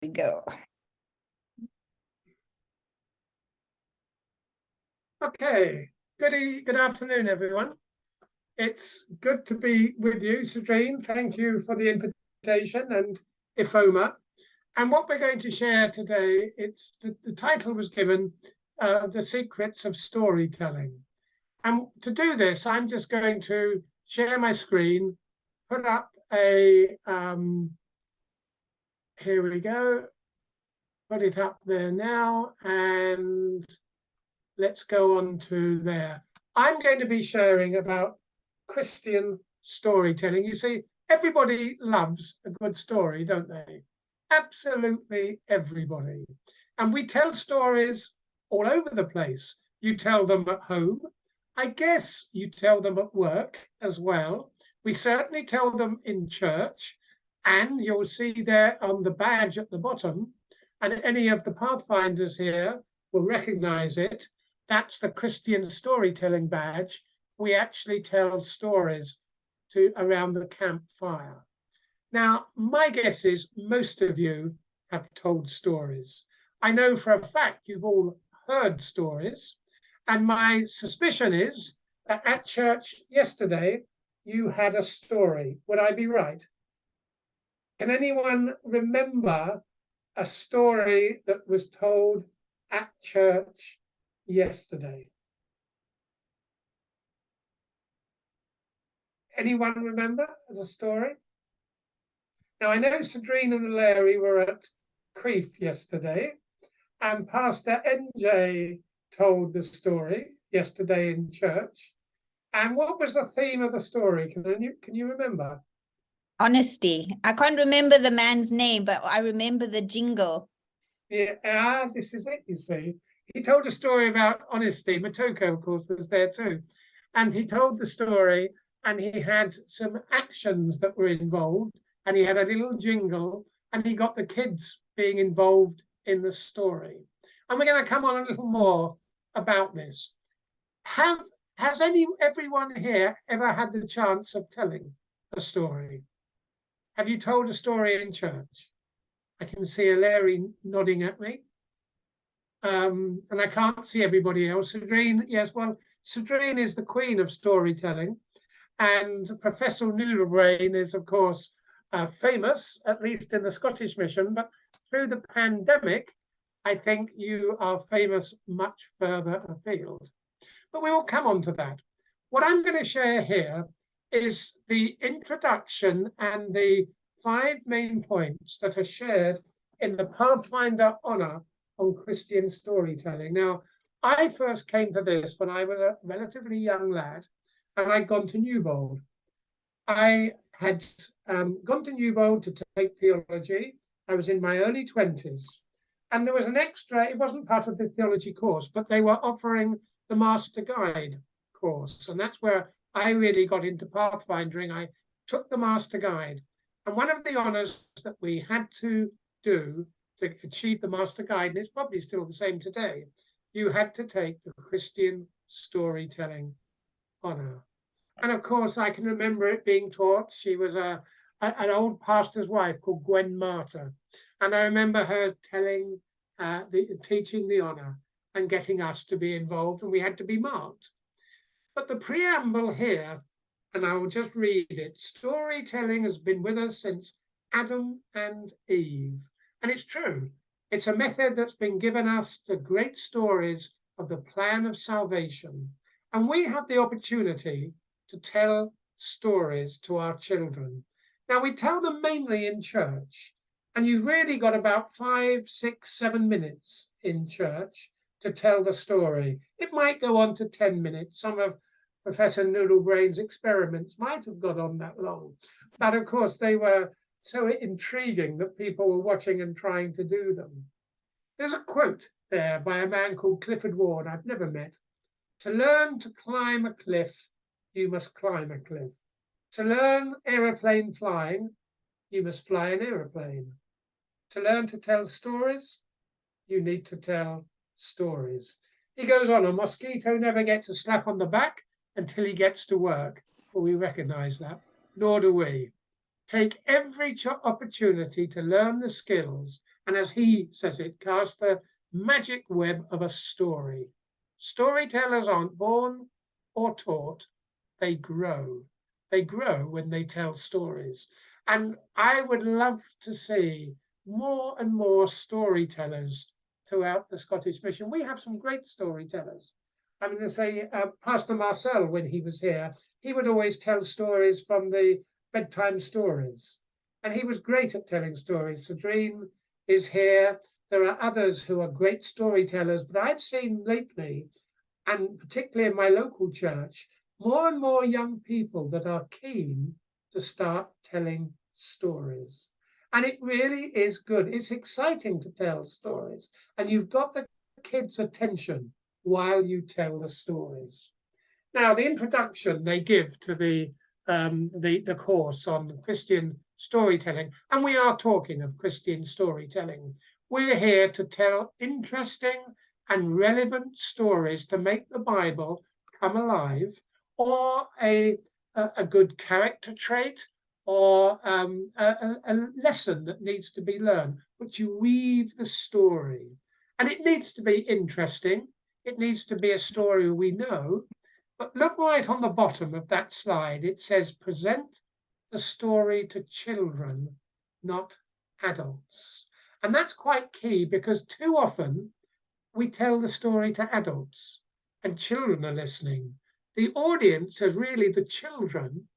Go. Okay, good afternoon, everyone. It's good to be with you, Sadrine. Thank you for the invitation, and Ifeoma. And what we're going to share today, the title was given, The Secrets of Storytelling. And to do this, I'm just going to share my screen, put up a, here we go, put it up there now, and let's go on to there. I'm going to be sharing about Christian storytelling. You see, everybody loves a good story, don't they? Absolutely everybody. And we tell stories all over the place. You tell them at home. I guess you tell them at work as well. We certainly tell them in church. And you'll see there on the badge at the bottom, and any of the Pathfinders here will recognize it. That's the Christian storytelling badge. We actually tell stories around the campfire. Now, my guess is most of you have told stories. I know for a fact you've all heard stories, and my suspicion is that at church yesterday, you had a story. Would I be right? Can anyone remember a story that was told at church yesterday? Anyone remember as a story? Now, I know Sadrine and Larry were at Crieff yesterday, and Pastor NJ told the story yesterday in church. And what was the theme of the story? Can you remember? Honesty. I can't remember the man's name, but I remember the jingle. Yeah, this is it, you see. He told a story about honesty. Matoko, of course, was there too. And he told the story, and he had some actions that were involved, and he had a little jingle, and he got the kids being involved in the story. And we're going to come on a little more about this. Has everyone here ever had the chance of telling a story? Have you told a story in church? I can see a Larry nodding at me. And I can't see everybody else. Sadrine, yes, well, Sadrine is the queen of storytelling. And Professor Noodlebrain is, of course, famous, at least in the Scottish mission. But through the pandemic, I think you are famous much further afield. But we will come on to that. What I'm going to share here is the introduction and the 5 main points that are shared in the Pathfinder Honour on Christian storytelling. Now, I first came to this when I was a relatively young lad, and I'd gone to Newbold. I had gone to Newbold to take theology. I was in my early 20s, and there was an extra, it wasn't part of the theology course, but they were offering the Master Guide course, and that's where I really got into pathfinding. I took the Master Guide, and one of the honours that we had to do to achieve the Master Guide, and it's probably still the same today, you had to take the Christian storytelling honour. And of course, I can remember it being taught. She was an old pastor's wife called Gwen Martyr, and I remember her teaching the honour and getting us to be involved, and we had to be marked. But the preamble here, and I will just read it, storytelling has been with us since Adam and Eve. And it's true. It's a method that's been given us the great stories of the plan of salvation. And we have the opportunity to tell stories to our children. Now, we tell them mainly in church. And you've really got about 5, 6, 7 minutes in church to tell the story. It might go on to 10 minutes. Some of Professor Noodlebrain's experiments might have got on that long. But of course, they were so intriguing that people were watching and trying to do them. There's a quote there by a man called Clifford Ward, I've never met. To learn to climb a cliff, you must climb a cliff. To learn aeroplane flying, you must fly an aeroplane. To learn to tell stories, you need to tell stories. He goes on, a mosquito never gets a slap on the back until he gets to work. Well, we recognize that, nor do we. Take every opportunity to learn the skills and as he says it, cast the magic web of a story. Storytellers aren't born or taught, they grow. They grow when they tell stories. And I would love to see more and more storytellers throughout the Scottish Mission. We have some great storytellers. I'm going to say Pastor Marcel, when he was here, he would always tell stories from the bedtime stories. And he was great at telling stories. Sadrine is here. There are others who are great storytellers, but I've seen lately, and particularly in my local church, more and more young people that are keen to start telling stories. And it really is good. It's exciting to tell stories, and you've got the kids' attention while you tell the stories. Now, the introduction they give to the course on Christian storytelling, and we are talking of Christian storytelling. We're here to tell interesting and relevant stories to make the Bible come alive, or a good character trait, or a lesson that needs to be learned, but you weave the story. And it needs to be interesting. It needs to be a story we know. But look right on the bottom of that slide. It says, present the story to children, not adults. And that's quite key, because too often we tell the story to adults and children are listening. The audience is really the children,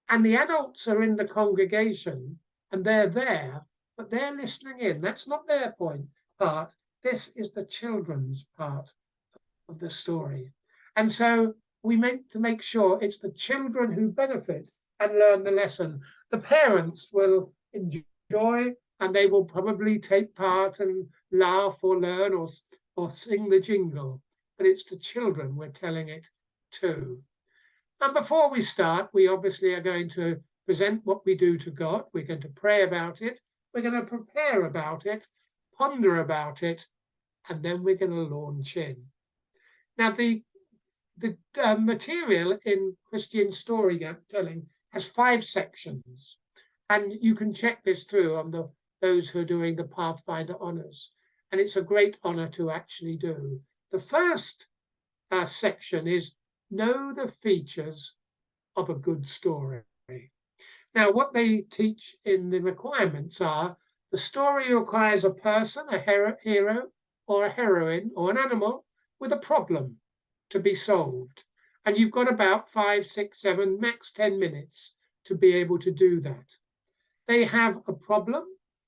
and the adults are in the congregation and they're there, but they're listening in. That's not their part. This is the children's part of the story. And so we meant to make sure it's the children who benefit and learn the lesson. The parents will enjoy, and they will probably take part and laugh or learn or sing the jingle, but it's the children we're telling it to. And before we start, we obviously are going to present what we do to God. We're going to pray about it. We're going to prepare about it, ponder about it, and then we're going to launch in. Now, the material in Christian storytelling has 5 sections, and you can check this through on those who are doing the Pathfinder Honours, and it's a great honour to actually do. The first section is know the features of a good story. Now, what they teach in the requirements are the story requires a person, a hero or a heroine or an animal with a problem to be solved. And you've got about 5, 6, 7, max 10 minutes to be able to do that. They have a problem.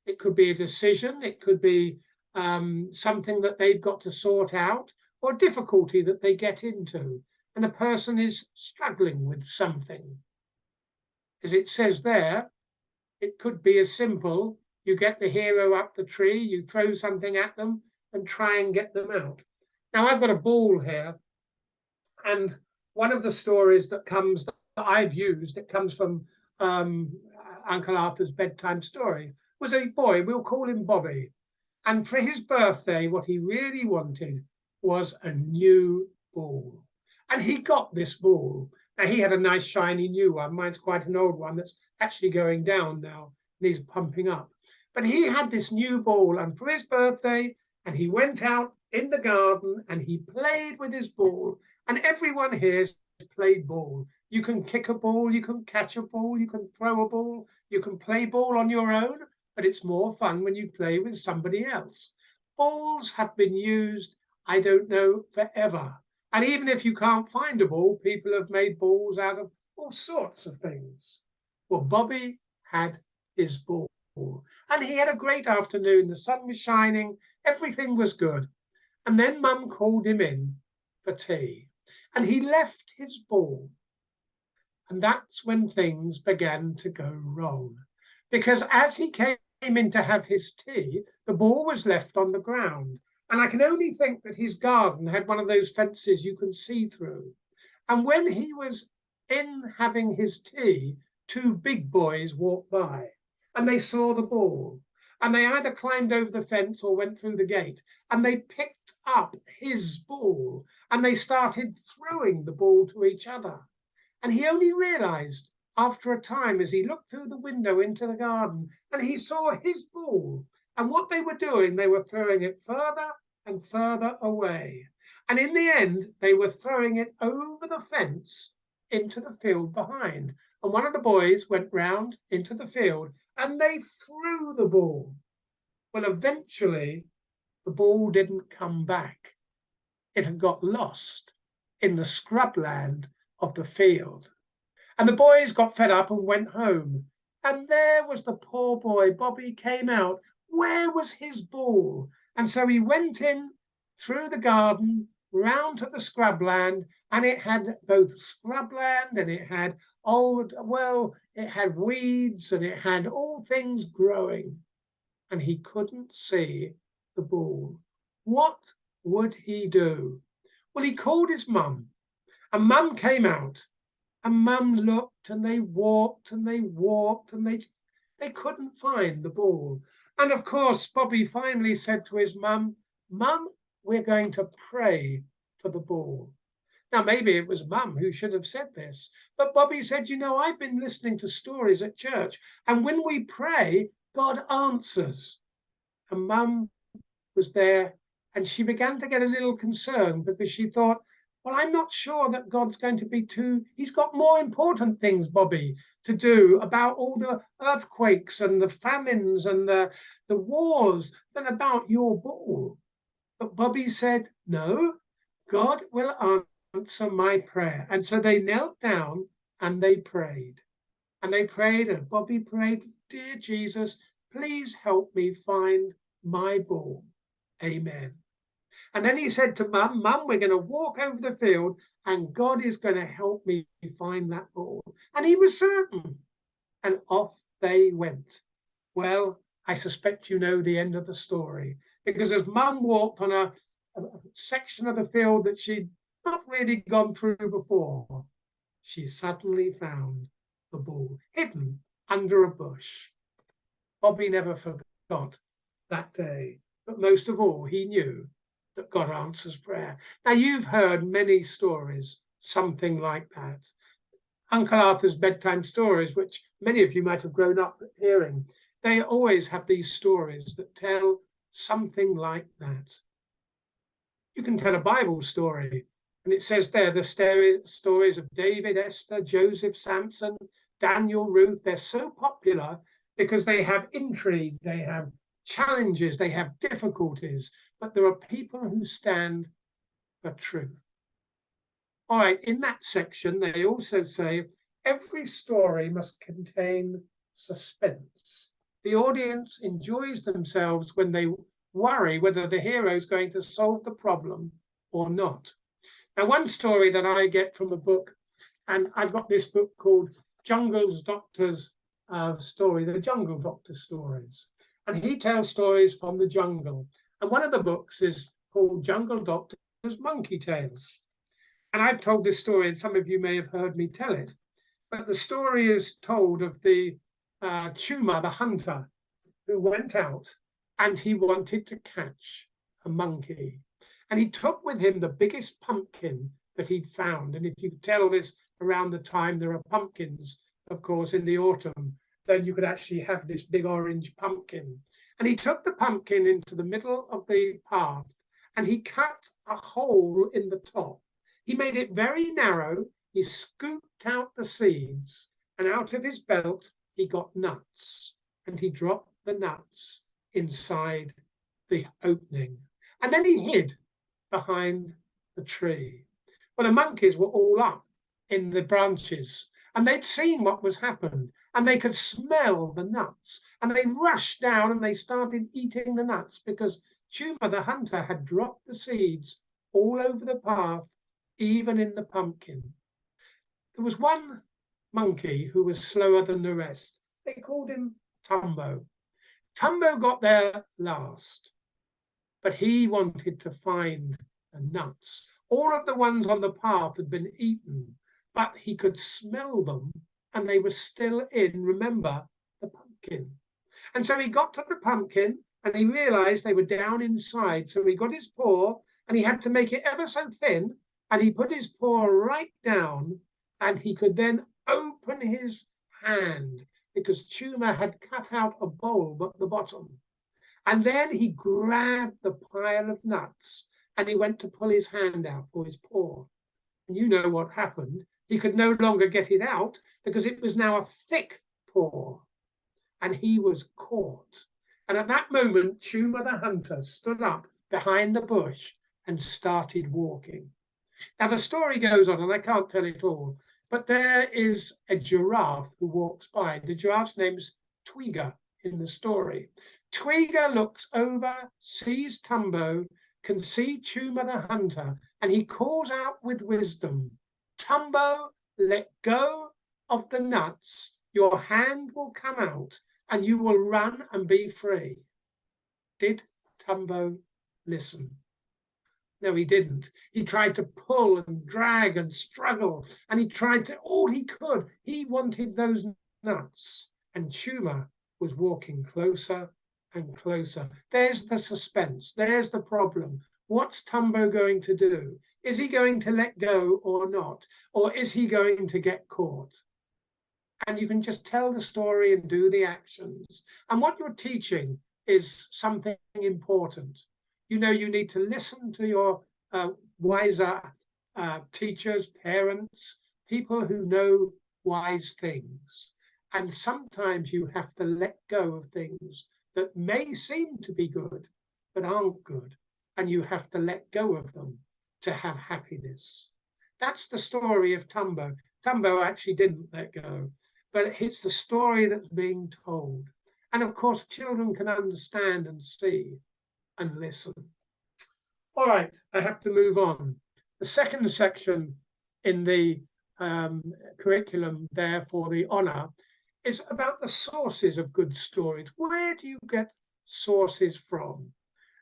It could be a decision. It could be something that they've got to sort out, or difficulty that they get into. And a person is struggling with something. As it says there, it could be as simple, you get the hero up the tree, you throw something at them and try and get them out. Now, I've got a ball here, and one of the stories that I've used, it comes from Uncle Arthur's bedtime story, was a boy, we'll call him Bobby. And for his birthday, what he really wanted was a new ball. And he got this ball. Now, he had a nice shiny new one. Mine's quite an old one that's actually going down now. And he's pumping up. But he had this new ball, and for his birthday, and he went out in the garden and he played with his ball. And everyone here has played ball. You can kick a ball, you can catch a ball, you can throw a ball, you can play ball on your own, but it's more fun when you play with somebody else. Balls have been used, I don't know, forever. And even if you can't find a ball, people have made balls out of all sorts of things. Well, Bobby had his ball, and he had a great afternoon. The sun was shining, everything was good. And then Mum called him in for tea, and he left his ball. And that's when things began to go wrong, because as he came in to have his tea, the ball was left on the ground. And I can only think that his garden had one of those fences you can see through. And when he was in having his tea, 2 big boys walked by, and they saw the ball. And they either climbed over the fence or went through the gate, and they picked up his ball, and they started throwing the ball to each other. And he only realized after a time, as he looked through the window into the garden, and he saw his ball, And what they were doing, they were throwing it further and further away. And in the end, they were throwing it over the fence into the field behind. And one of the boys went round into the field and they threw the ball. Well, eventually, the ball didn't come back. It had got lost in the scrubland of the field. And the boys got fed up and went home. And there was the poor boy. Bobby came out. Where was his ball? And so he went in through the garden, round to the scrubland, and it had both scrubland and it had it had weeds and it had all things growing. And he couldn't see the ball. What would he do? Well, he called his mum, and mum came out, and mum looked, and they walked and they walked, and they couldn't find the ball. And of course, Bobby finally said to his mum, "Mum, we're going to pray for the ball." Now, maybe it was mum who should have said this, but Bobby said, "You know, I've been listening to stories at church, and when we pray, God answers." And mum was there, and she began to get a little concerned because she thought, well, I'm not sure that God's going to be he's got more important things, Bobby, to do about all the earthquakes and the famines and the wars than about your ball. But Bobby said, no, God will answer my prayer. And so they knelt down and they prayed. And they prayed, and Bobby prayed, "Dear Jesus, please help me find my ball. Amen." And then he said to mum, "Mum, we're going to walk over the field and God is going to help me find that ball." And he was certain. And off they went. Well, I suspect you know the end of the story, because as mum walked on a section of the field that she'd not really gone through before, she suddenly found the ball hidden under a bush. Bobby never forgot that day, but most of all, he knew that God answers prayer. Now, you've heard many stories, something like that. Uncle Arthur's bedtime stories, which many of you might have grown up hearing, they always have these stories that tell something like that. You can tell a Bible story, and it says there the stories of David, Esther, Joseph, Samson, Daniel, Ruth. They're so popular because they have intrigue, they have challenges, they have difficulties, but there are people who stand for truth. All right, in that section, they also say every story must contain suspense. The audience enjoys themselves when they worry whether the hero is going to solve the problem or not. Now, one story that I get from a book, and I've got this book called Jungle Doctor's Story, the Jungle Doctor Stories. And he tells stories from the jungle. And one of the books is called Jungle Doctor's Monkey Tales. And I've told this story, and some of you may have heard me tell it. But the story is told of the Chuma, the hunter, who went out and he wanted to catch a monkey. And he took with him the biggest pumpkin that he'd found. And if you tell this around the time there are pumpkins, of course, in the autumn, then you could actually have this big orange pumpkin. And he took the pumpkin into the middle of the path and he cut a hole in the top. He made it very narrow. He scooped out the seeds, and out of his belt, he got nuts, and he dropped the nuts inside the opening. And then he hid behind the tree. Well, the monkeys were all up in the branches, and they'd seen what was happened, and they could smell the nuts, and they rushed down and they started eating the nuts because Chuma, the hunter, had dropped the seeds all over the path, even in the pumpkin. There was one monkey who was slower than the rest. They called him Tumbo. Tumbo got there last, but he wanted to find the nuts. All of the ones on the path had been eaten, but he could smell them and they were still in, remember, the pumpkin. And so he got to the pumpkin and he realized they were down inside. So he got his paw and he had to make it ever so thin. And he put his paw right down and he could then open his hand because Chuma had cut out a bulb at the bottom. And then he grabbed the pile of nuts and he went to pull his hand out for his paw. And you know what happened. He could no longer get it out because it was now a thick paw. And he was caught. And at that moment, Chuma the hunter stood up behind the bush and started walking. Now, the story goes on, and I can't tell it all, but there is a giraffe who walks by. The giraffe's name's Twiga in the story. Twiga looks over, sees Tumbo, can see Chuma the hunter, and he calls out with wisdom, "Tumbo, let go of the nuts. Your hand will come out, and you will run and be free." Did Tumbo listen? No, he didn't. He tried to pull and drag and struggle, and he tried to all he could. He wanted those nuts, and Chuma was walking closer and closer. There's the suspense. There's the problem. What's Tumbo going to do? Is he going to let go or not? Or is he going to get caught? And you can just tell the story and do the actions. And what you're teaching is something important. You know, you need to listen to your wiser teachers, parents, people who know wise things. And sometimes you have to let go of things that may seem to be good, but aren't good. And you have to let go of them to have happiness. That's the story of Tumbo. Tumbo actually didn't let go, but it's the story that's being told. And of course, children can understand and see and listen. All right, I have to move on. The second section in the curriculum there for the honour is about the sources of good stories. Where do you get sources from?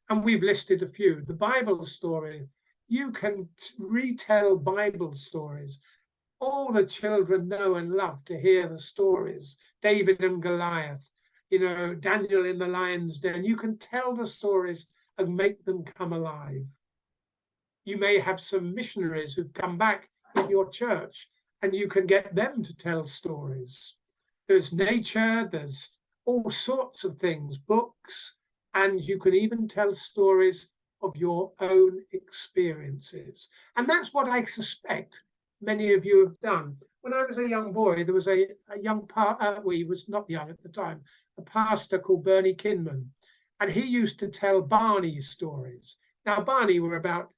And we've listed a few. The Bible story. You can retell Bible stories. All the children know and love to hear the stories. David and Goliath, you know, Daniel in the lion's den. You can tell the stories and make them come alive. You may have some missionaries who've come back in your church and you can get them to tell stories. There's nature, there's all sorts of things, books, and you can even tell stories of your own experiences. And that's what I suspect many of you have done. When I was a young boy, there was a young, he was not young at the time, a pastor called Bernie Kinman, and he used to tell Barney stories. Now, Barney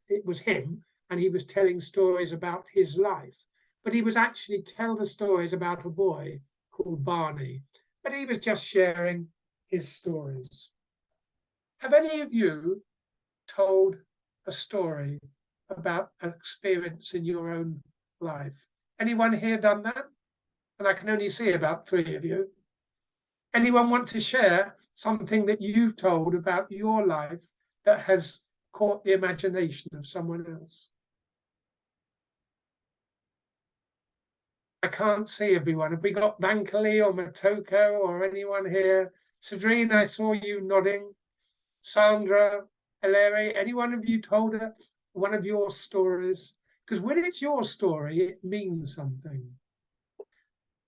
it was him, and he was telling stories about his life, but he was actually tell the stories about a boy called Barney, but he was just sharing his stories. Have any of you told a story about an experience in your own life? Anyone here done that? And I can only see about 3 of you. Anyone want to share something that you've told about your life that has caught the imagination of someone else? I can't see everyone. Have we got Bankali or Matoko or anyone here? Sadrine, I saw you nodding. Sandra, Hilary, any one of you told one of your stories? Because when it's your story, it means something.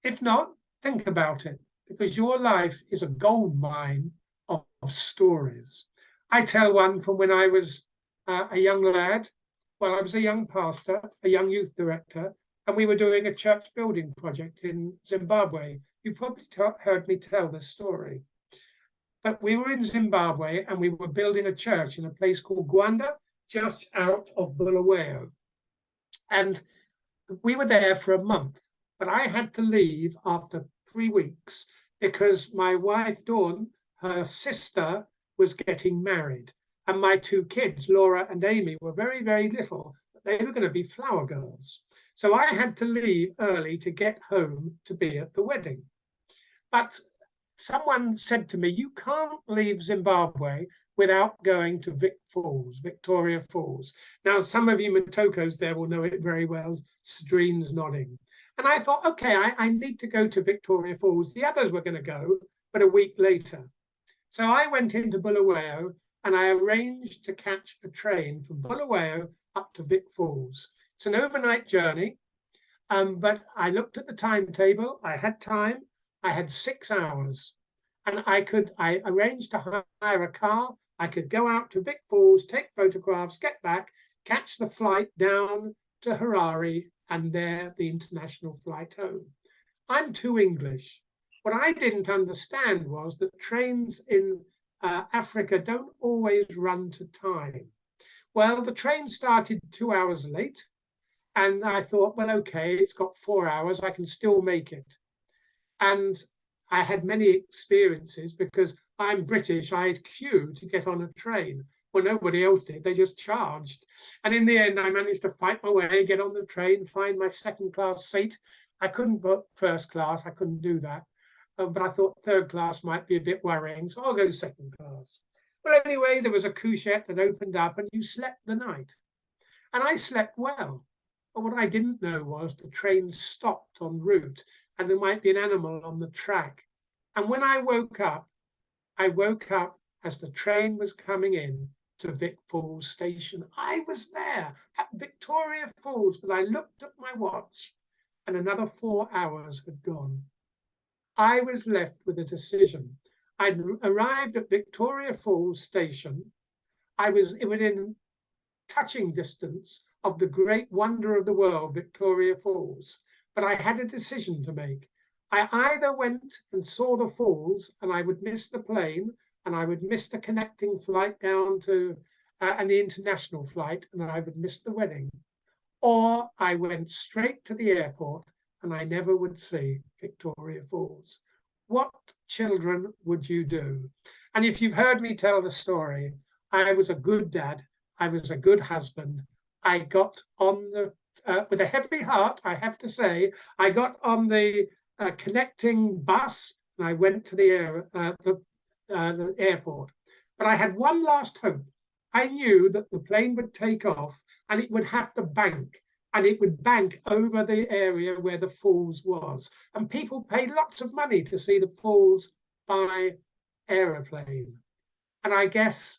If not, think about it, because your life is a gold mine of stories. I tell one from when I was a young lad. Well, I was a young pastor, a young youth director, and we were doing a church building project in Zimbabwe. You've probably heard me tell this story. But we were in Zimbabwe and we were building a church in a place called Gwanda, just out of Bulawayo. And we were there for a month, but I had to leave after 3 weeks because my wife, Dawn, her sister was getting married. And my 2 kids, Laura and Amy, were very, very little. They were going to be flower girls. So I had to leave early to get home to be at the wedding. But someone said to me, you can't leave Zimbabwe without going to Victoria Falls. Now, some of you Matokos there will know it very well. Sadrine's nodding. And I thought, okay, I need to go to Victoria Falls. The others were going to go, but a week later. So I went into Bulawayo and I arranged to catch a train from Bulawayo up to Vic Falls. It's an overnight journey, but I looked at the timetable. I had time. I had 6 hours. And I arranged to hire a car. I could go out to Vic Falls, take photographs, get back, catch the flight down to Harare, and there the international flight home. I'm too English. What I didn't understand was that trains in Africa don't always run to time. Well, the train started 2 hours late, and I thought, well, okay, it's got 4 hours, I can still make it. And I had many experiences because I'm British. I had queued to get on a train. Well, nobody else did. They just charged. And in the end, I managed to fight my way, get on the train, find my second class seat. I couldn't book first class. I couldn't do that. But I thought third class might be a bit worrying, so I'll go second class. Well, anyway, there was a couchette that opened up and you slept the night. And I slept well. But what I didn't know was the train stopped en route and there might be an animal on the track. And when I woke up as the train was coming in to Vic Falls station. I was there at Victoria Falls, but I looked at my watch and another 4 hours had gone. I was left with a decision. I'd arrived at Victoria Falls station. I was within touching distance of the great wonder of the world, Victoria Falls, but I had a decision to make. I either went and saw the falls and I would miss the plane and I would miss the connecting flight down to, and the international flight, and I would miss the wedding, or I went straight to the airport and I never would see Victoria Falls. What, children, would you do? And if you've heard me tell the story, I was a good dad. I was a good husband. I got on the, with a heavy heart, I have to say, I got on the connecting bus and I went to the airport. But I had one last hope. I knew that the plane would take off and it would have to bank, and it would bank over the area where the falls was. And people paid lots of money to see the falls by aeroplane. And I guess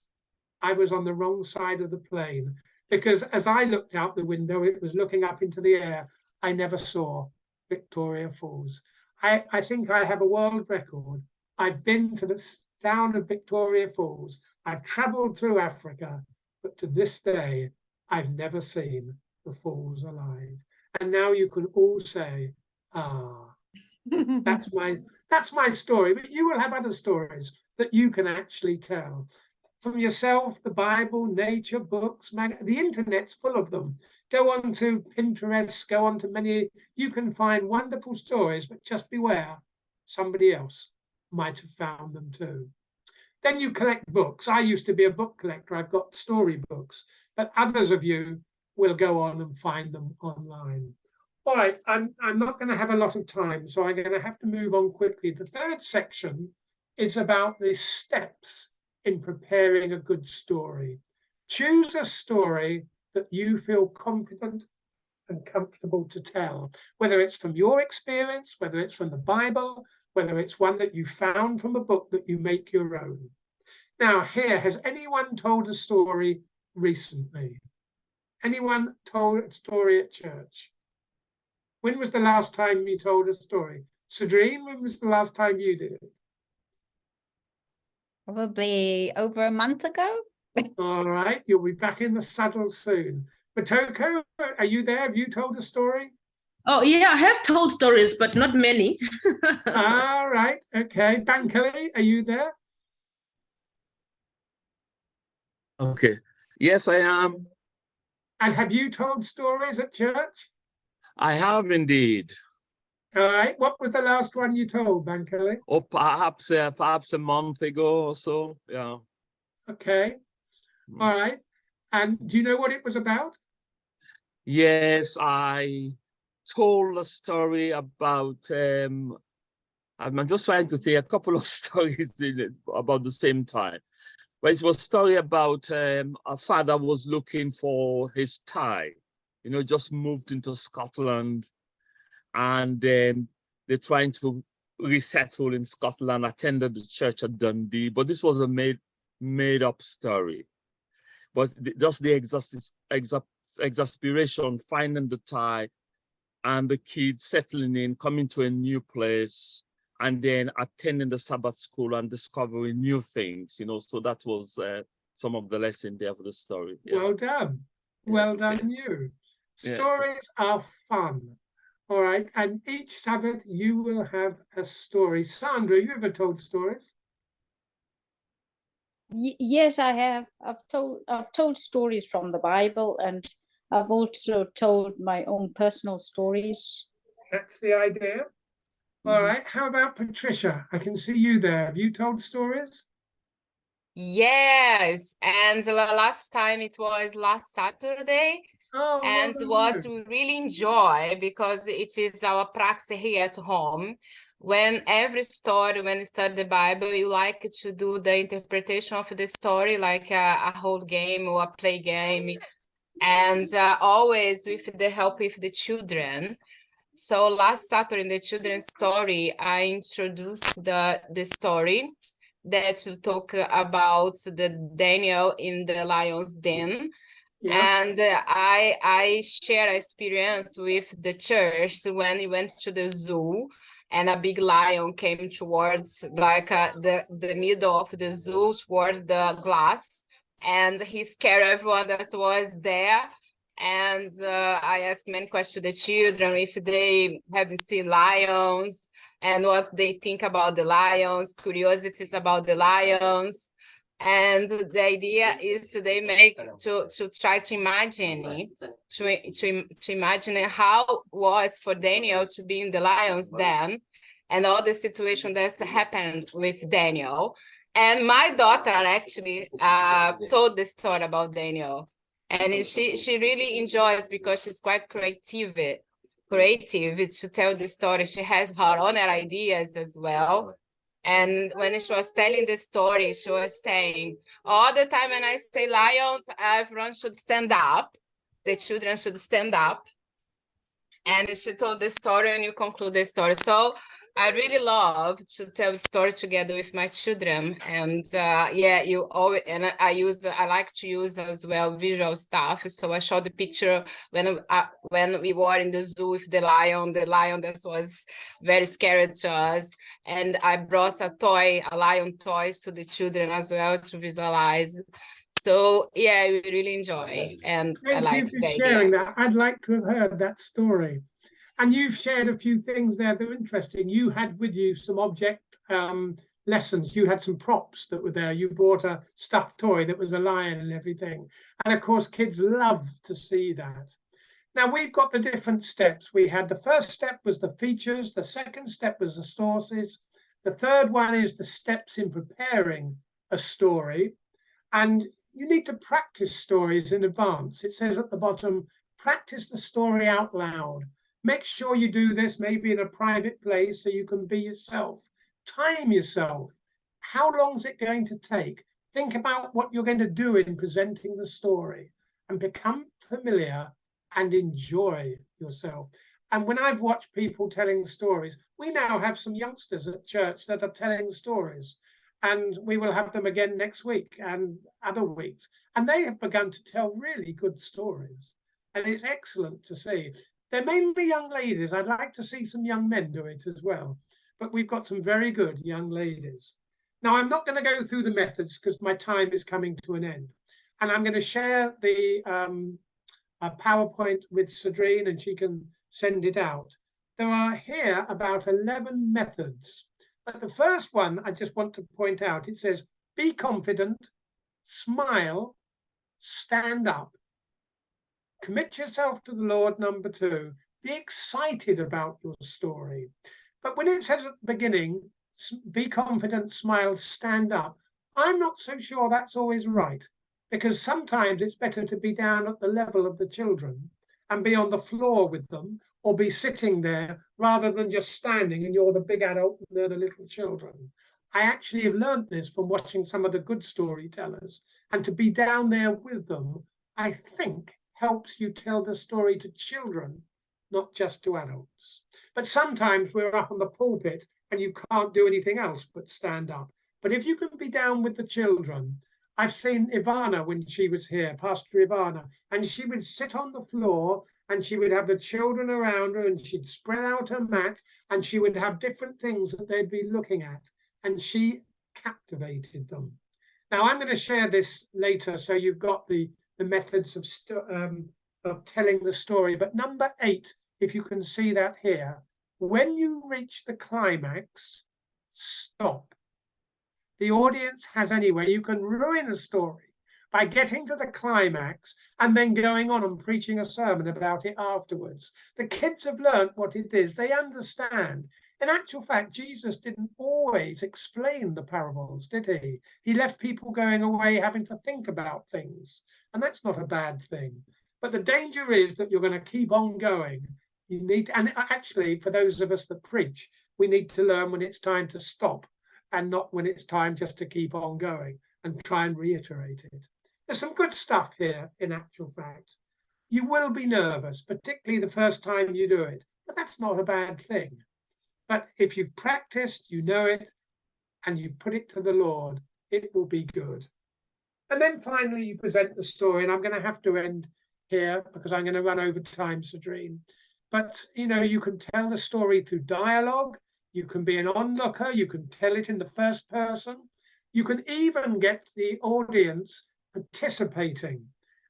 I was on the wrong side of the plane, because as I looked out the window, it was looking up into the air. I never saw Victoria Falls. I think I have a world record. I've been to the town of Victoria Falls. I've traveled through Africa, but to this day, I've never seen the falls alive. And now you can all say, ah, that's my story. But you will have other stories that you can actually tell. From yourself, the Bible, nature, books, the internet's full of them. Go on to Pinterest, go on to many, you can find wonderful stories, but just beware, somebody else might have found them too. Then you collect books. I used to be a book collector. I've got storybooks, but others of you will go on and find them online. All right, I'm not going to have a lot of time, so I'm going to have to move on quickly. The third section is about the steps in preparing a good story. Choose a story that you feel confident and comfortable to tell, whether it's from your experience, whether it's from the Bible, whether it's one that you found from a book that you make your own. Now, here, has anyone told a story recently? Anyone told a story at church? When was the last time you told a story? Sadrine, when was the last time you did it? Probably over a month ago. All right, you'll be back in the saddle soon. Matoko, are you there? Have you told a story? Oh, yeah, I have told stories, but not many. All right, okay. Bankole, are you there? Okay. Yes, I am. And have you told stories at church? I have indeed. All right. What was the last one you told, Bankole? Or perhaps a month ago or so. Yeah. Okay. All right. And do you know what it was about? Yes, I told a story about. I'm just trying to think a couple of stories in it about the same time. But it was a story about a father was looking for his tie. You know, just moved into Scotland, and they're trying to resettle in Scotland, attended the church at Dundee, but this was a made up story. But just the exasperation, finding the tie, and the kids settling in, coming to a new place, and then attending the Sabbath school and discovering new things, so that was some of the lesson there for the story. Yeah. Well done. Well done, you. Yeah. Stories are fun. All right. And each Sabbath you will have a story. Sandra, you ever told stories? Yes, I have. I've told stories from the Bible, and I've also told my own personal stories. That's the idea. All right. How about Patricia? I can see you there. Have you told stories? Yes, and the last time it was last Saturday, Oh, and well what we really enjoy, because it is our practice here at home, when every story, when you study the Bible, you like to do the interpretation of the story, like a whole game or a play game, and always with the help of the children. So last Saturday in the children's story, I introduced the story that will talk about the Daniel in the lion's den. Yeah. And I share experience with the church when we went to the zoo, and a big lion came towards like the middle of the zoo toward the glass, and he scared everyone that was there. And I asked many questions to the children if they have seen lions and what they think about the lions, curiosities about the lions. And the idea is they make to try to imagine to imagine how was for Daniel to be in the lion's den, and all the situation that's happened with Daniel. And my daughter actually told the story about Daniel, and she really enjoys, because she's quite creative to tell the story. She has her own ideas as well. And when she was telling the story, she was saying, all the time when I say lions, everyone should stand up. The children should stand up. And she told the story, and you conclude the story. So I really love to tell the story together with my children. And yeah, you always, and I like to use as well visual stuff. So I showed the picture when we were in the zoo with the lion that was very scary to us. And I brought a lion toys to the children as well to visualize. So yeah, we really enjoy, and I like Thank you the for sharing idea. that. I'd like to have heard that story. And you've shared a few things there that are interesting. You had with you some object lessons. You had some props that were there. You brought a stuffed toy that was a lion and everything. And of course, kids love to see that. Now we've got the different steps. We had the first step was the features. The second step was the sources. The third one is the steps in preparing a story. And you need to practice stories in advance. It says at the bottom, practice the story out loud. Make sure you do this maybe in a private place so you can be yourself. Time yourself. How long is it going to take? Think about what you're going to do in presenting the story, and become familiar and enjoy yourself. And when I've watched people telling stories, we now have some youngsters at church that are telling stories. And we will have them again next week and other weeks. And they have begun to tell really good stories. And it's excellent to see. They're mainly young ladies. I'd like to see some young men do it as well. But we've got some very good young ladies. Now, I'm not going to go through the methods because my time is coming to an end. And I'm going to share the PowerPoint with Cedrine, and she can send it out. There are here about 11 methods. But the first one I just want to point out, it says, be confident, smile, stand up, commit yourself to the Lord, number 2, be excited about your story. But when it says at the beginning, be confident, smile, stand up, I'm not so sure that's always right, because sometimes it's better to be down at the level of the children and be on the floor with them, or be sitting there rather than just standing and you're the big adult and they're the little children. I actually have learned this from watching some of the good storytellers, and to be down there with them, I think helps you tell the story to children, not just to adults. But sometimes we're up on the pulpit and you can't do anything else but stand up. But if you can be down with the children, I've seen Ivana when she was here, Pastor Ivana, and she would sit on the floor and she would have the children around her, and she'd spread out her mat, and she would have different things that they'd be looking at, and she captivated them. Now, I'm going to share this later, so you've got the methods of telling the story. But number 8, if you can see that here, when you reach the climax, stop. The audience has anyway. You can ruin a story by getting to the climax and then going on and preaching a sermon about it afterwards. The kids have learned what it is. They understand. In actual fact, Jesus didn't always explain the parables, did he? He left people going away having to think about things. And that's not a bad thing. But the danger is that you're going to keep on going. You need to, and actually, for those of us that preach, we need to learn when it's time to stop and not when it's time just to keep on going and try and reiterate it. There's some good stuff here, in actual fact. You will be nervous, particularly the first time you do it, but that's not a bad thing. But if you've practiced, you know it, and you put it to the Lord, it will be good. And then finally, you present the story, and I'm going to have to end here because I'm going to run over time, Sadrine. But, you know, you can tell the story through dialogue. You can be an onlooker. You can tell it in the first person. You can even get the audience participating.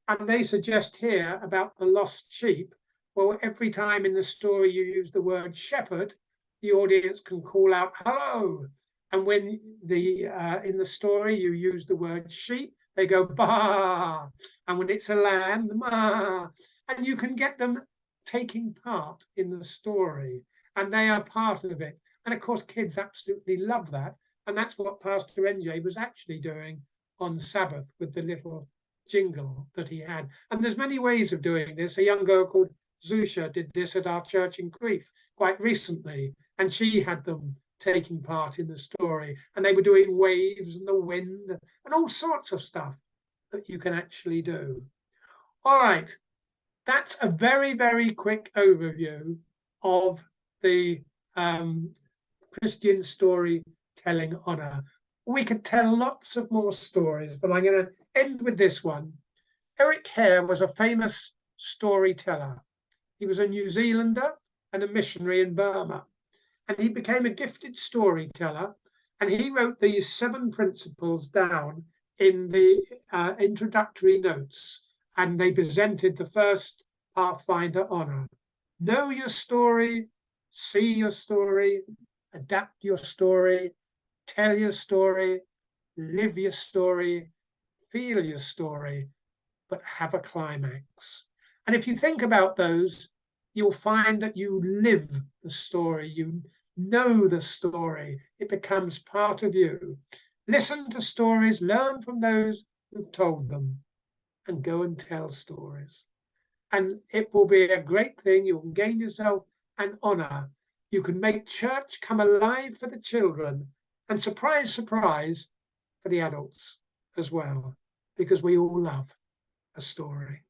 And they suggest here about the lost sheep. Well, every time in the story you use the word shepherd, the audience can call out, hello. And when in the story you use the word sheep, they go, bah. And when it's a lamb, ma. And you can get them taking part in the story. And they are part of it. And of course, kids absolutely love that. And that's what Pastor NJ was actually doing on Sabbath with the little jingle that he had. And there's many ways of doing this. A young girl called Zusha did this at our church in Crieff quite recently. And she had them taking part in the story. And they were doing waves and the wind and all sorts of stuff that you can actually do. All right. That's a very, very quick overview of the Christian storytelling honor. We could tell lots of more stories, but I'm going to end with this one. Eric Hare was a famous storyteller. He was a New Zealander and a missionary in Burma. And he became a gifted storyteller. And he wrote these 7 principles down in the introductory notes. And they presented the first Pathfinder honor. Know your story, see your story, adapt your story, tell your story, live your story, feel your story, but have a climax. And if you think about those, you'll find that you live the story, you know the story, it becomes part of you. Listen to stories, learn from those who've told them, and go and tell stories. And it will be a great thing. You will gain yourself an honor. You can make church come alive for the children, and surprise, surprise, for the adults as well, because we all love a story.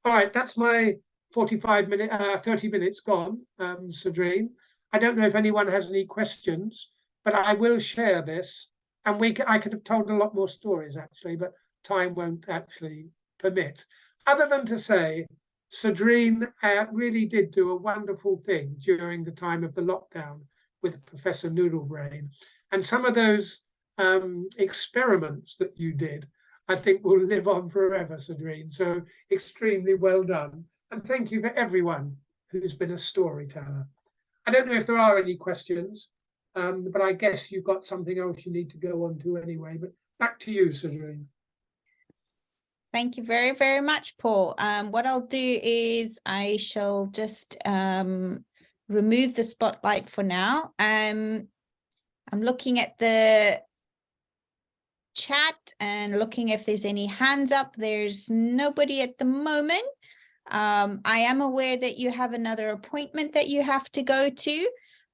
All right, that's my 30 minutes gone, Sadrine. I don't know if anyone has any questions, but I will share this. And I could have told a lot more stories, actually, but time won't actually permit. Other than to say, Sadrine really did do a wonderful thing during the time of the lockdown with Professor Noodlebrain. And some of those experiments that you did, I think will live on forever, Sadrine. So extremely well done. And thank you for everyone who's been a storyteller. I don't know if there are any questions, but I guess you've got something else you need to go on to anyway. But back to you, Sadrine. Thank you very, very much, Paul. What I'll do is I shall just remove the spotlight for now. I'm looking at the chat and looking if there's any hands up. There's nobody at the moment. I am aware that you have another appointment that you have to go to.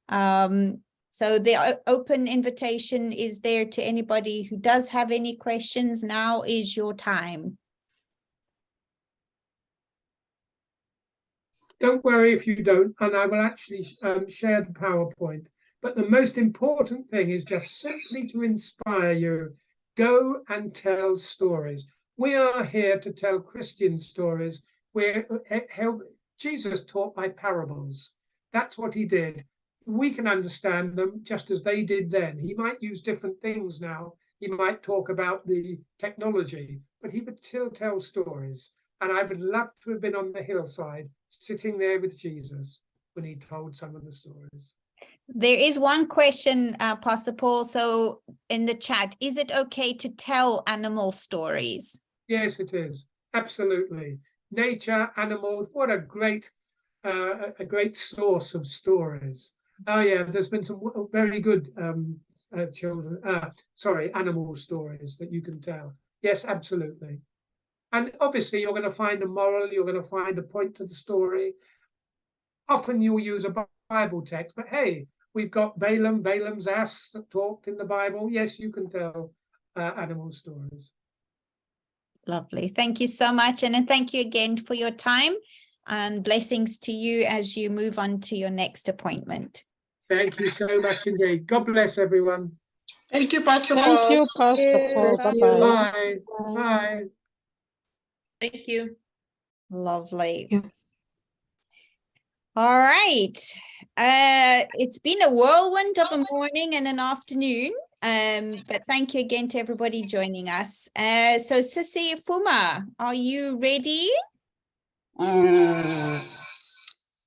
So the open invitation is there to anybody who does have any questions. Now is your time. Don't worry if you don't, and I will actually share the PowerPoint. But the most important thing is just simply to inspire you. Go and tell stories. We are here to tell Christian stories. Jesus taught by parables. That's what he did. We can understand them just as they did then. He might use different things now. He might talk about the technology, but he would still tell stories. And I would love to have been on the hillside, sitting there with Jesus when he told some of the stories. There is one question, Pastor Paul. So in the chat, is it okay to tell animal stories? Yes, it is. Absolutely. Nature, animals, what a great source of stories. Oh yeah, there's been some very good animal stories that you can tell. Yes, absolutely. And obviously you're going to find a moral, you're going to find a point to the story. Often you'll use a Bible text, but hey, we've got Balaam's ass that talked in the Bible. Yes, you can tell animal stories. Lovely. Thank you so much. And then thank you again for your time, and blessings to you as you move on to your next appointment. Thank you so much indeed. God bless everyone. Thank you, Pastor Paul. Thank you, Pastor Paul. Bless you. Bye-bye. Bye. Bye. Thank you. Lovely. Yeah. All right. It's been a whirlwind of a morning and an afternoon. But thank you again to everybody joining us. So Sissy Ifeoma, are you ready? Okay,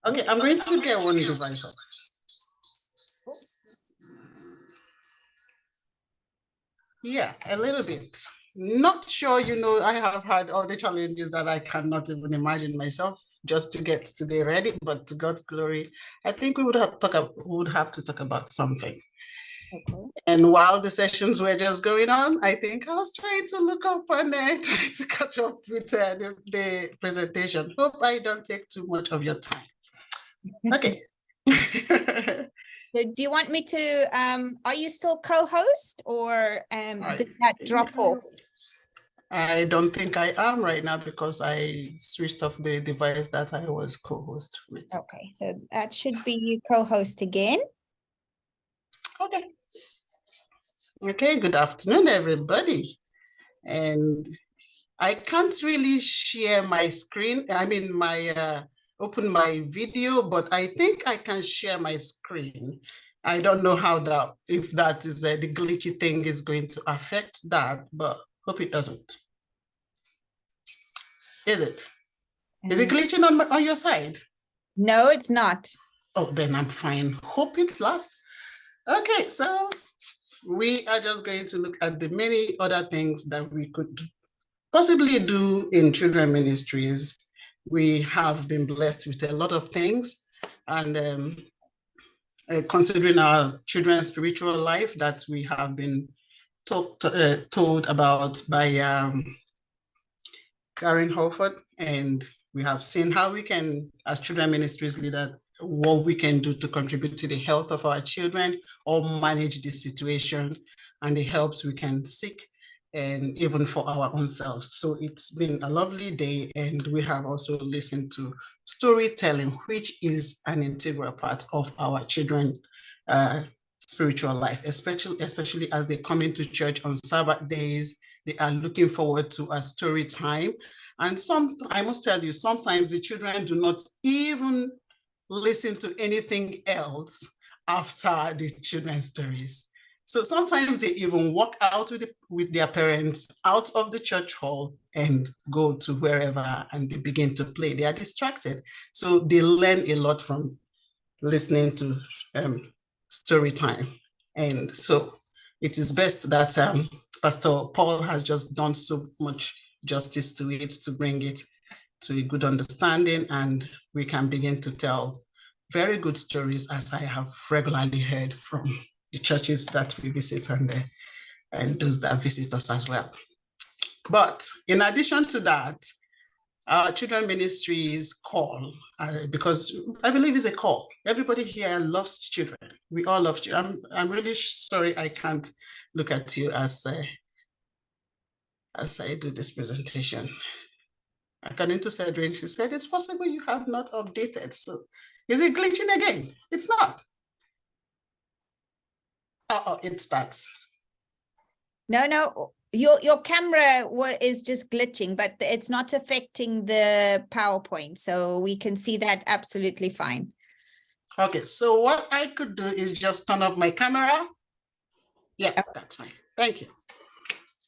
I'm going to get one device up. Yeah, a little bit. Not sure, I have had all the challenges that I cannot even imagine myself just to get today ready, but to God's glory, I think we would have to talk about something. Okay. And while the sessions were just going on, I think I was trying to look up and try to catch up with the presentation. Hope I don't take too much of your time. Okay. So do you want me to, are you still co-host, or did that drop off? I don't think I am right now because I switched off the device that I was co-host with. Okay, so that should be you co-host again. Okay. Okay, good afternoon, everybody. And I can't really share my screen. I mean, open my video, but I think I can share my screen. I don't know how if that is the glitchy thing is going to affect that, but hope it doesn't. Is it? Is it glitching on your side? No, it's not. Oh, then I'm fine. Hope it lasts. Okay, so we are just going to look at the many other things that we could possibly do in children ministries. We have been blessed with a lot of things, and considering our children's spiritual life that we have been told about by Karen Holford, and we have seen how we can, as children ministries leaders, what we can do to contribute to the health of our children or manage the situation and the helps we can seek, and even for our own selves. So it's been a lovely day, and we have also listened to storytelling, which is an integral part of our children spiritual life, especially as they come into church on Sabbath days. They are looking forward to a story time. And I must tell you, sometimes the children do not even listen to anything else after the children's stories. So sometimes they even walk out with their parents out of the church hall and go to wherever, and they begin to play. They are distracted. So they learn a lot from listening to story time. And so it is best that Pastor Paul has just done so much justice to it, to bring it to a good understanding, and we can begin to tell very good stories, as I have regularly heard from the churches that we visit and those that visit us as well. But in addition to that, our children ministries call, because I believe it's a call. Everybody here loves children. We all love children. I'm really sorry I can't look at you as I do this presentation. According to Cedric, she said, it's possible you have not updated. So is it glitching again? It's not. It starts. No, Your camera is just glitching, but it's not affecting the PowerPoint, so we can see that absolutely fine. Okay, so what I could do is just turn off my camera. Yeah, that's fine. Thank you.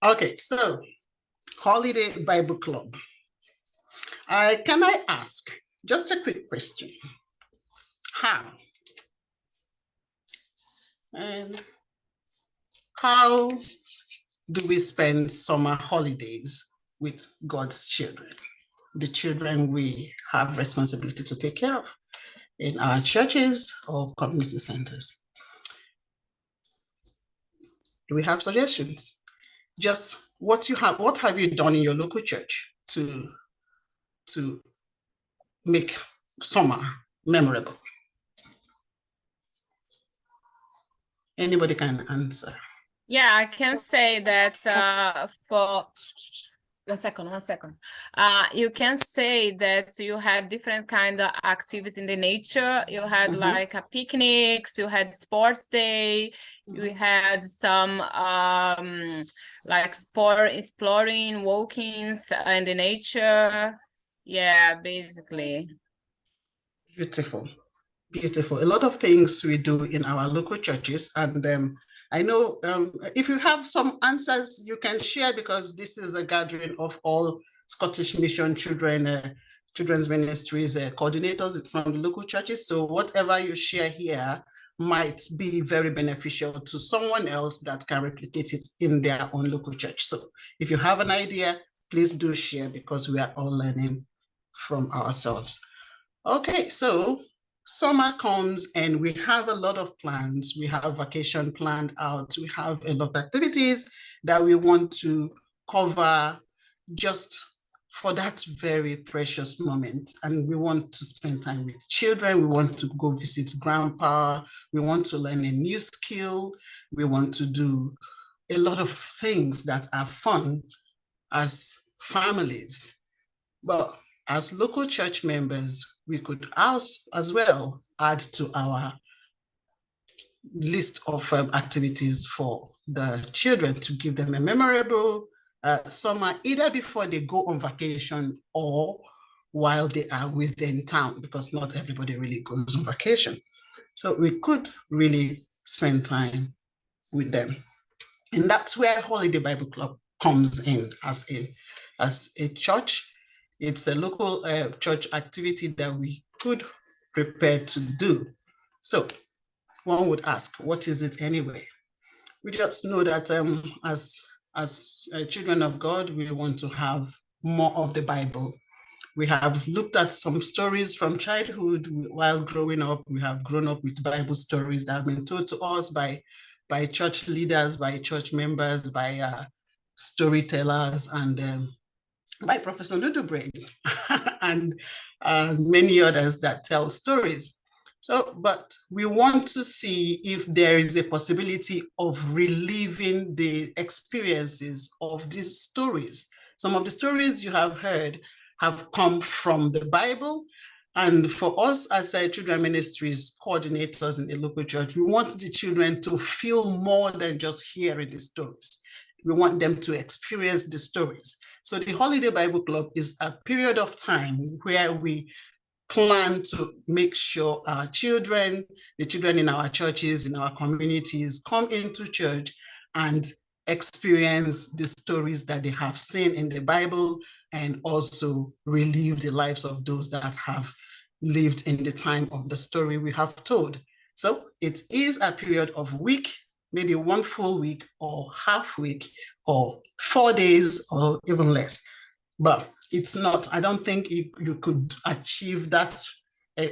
Okay, so Holiday Bible Club. Can I ask just a quick question? How? And how do we spend summer holidays with God's children? The children we have responsibility to take care of in our churches or community centers. Do we have suggestions? Just what have you done in your local church to make summer memorable? Anybody can answer. Yeah, I can say that for 1 second. You can say that you had different kind of activities in the nature. You had like a picnics, you had sports day, you had some like sport exploring, walkings in the nature. Yeah, basically. Beautiful. Beautiful. A lot of things we do in our local churches, and I know if you have some answers you can share, because this is a gathering of all Scottish Mission Children's Ministries coordinators from the local churches. So whatever you share here might be very beneficial to someone else that can replicate it in their own local church. So if you have an idea, please do share, because we are all learning from ourselves. Okay, so summer comes and we have a lot of plans. We have vacation planned out. We have a lot of activities that we want to cover just for that very precious moment. And we want to spend time with children. We want to go visit grandpa. We want to learn a new skill. We want to do a lot of things that are fun as families. But as local church members, we could as well add to our list of activities for the children to give them a memorable summer, either before they go on vacation or while they are within town, because not everybody really goes on vacation. So we could really spend time with them. And that's where Holiday Bible Club comes in as a church. It's a local church activity that we could prepare to do. So one would ask, what is it anyway? We just know that as children of God, we want to have more of the Bible. We have looked at some stories from childhood. While growing up, we have grown up with Bible stories that have been told to us by church leaders, by church members, by storytellers, and by Professor Ludobrain and many others that tell stories. So, but we want to see if there is a possibility of reliving the experiences of these stories. Some of the stories you have heard have come from the Bible. And for us as Children Ministries coordinators in the local church, we want the children to feel more than just hearing the stories. We want them to experience the stories. So the Holiday Bible Club is a period of time where we plan to make sure our children, the children in our churches, in our communities, come into church and experience the stories that they have seen in the Bible, and also relive the lives of those that have lived in the time of the story we have told. So it is a period of week, maybe one full week or half week or 4 days or even less. But it's not, I don't think you could achieve that,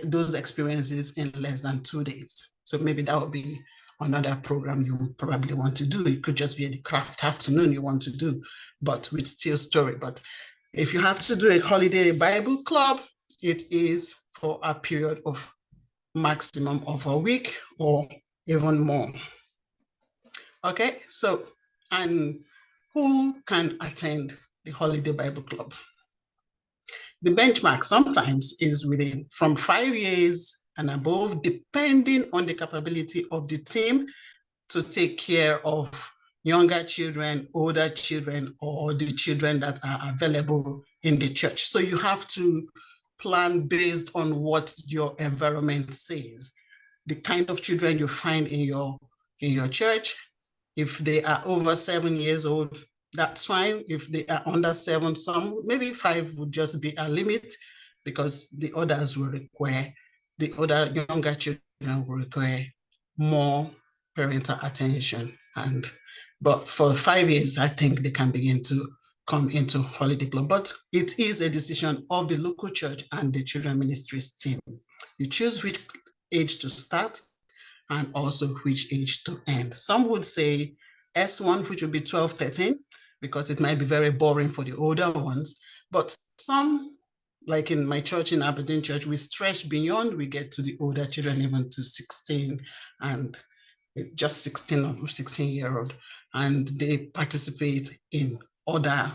those experiences in less than 2 days. So maybe that would be another program you probably want to do. It could just be a craft afternoon you want to do, but with still story. But if you have to do a Holiday Bible Club, it is for a period of maximum of a week or even more. Okay, so, and who can attend the Holiday Bible Club? The benchmark sometimes is within from 5 years and above, depending on the capability of the team to take care of younger children, older children, or the children that are available in the church. So you have to plan based on what your environment says. The kind of children you find in your church, if they are over 7 years old, that's fine. If they are under 7, some maybe 5 would just be a limit, because the others will require, the other younger children will require more parental attention. But for 5 years, I think they can begin to come into holiday club. But it is a decision of the local church and the children ministries team. You choose which age to start and also which age to end. Some would say S1, which would be 12, 13, because it might be very boring for the older ones. But some, like in my church, in Aberdeen Church, we stretch beyond, we get to the older children, even to 16 and just 16 or 16-year-old, and they participate in other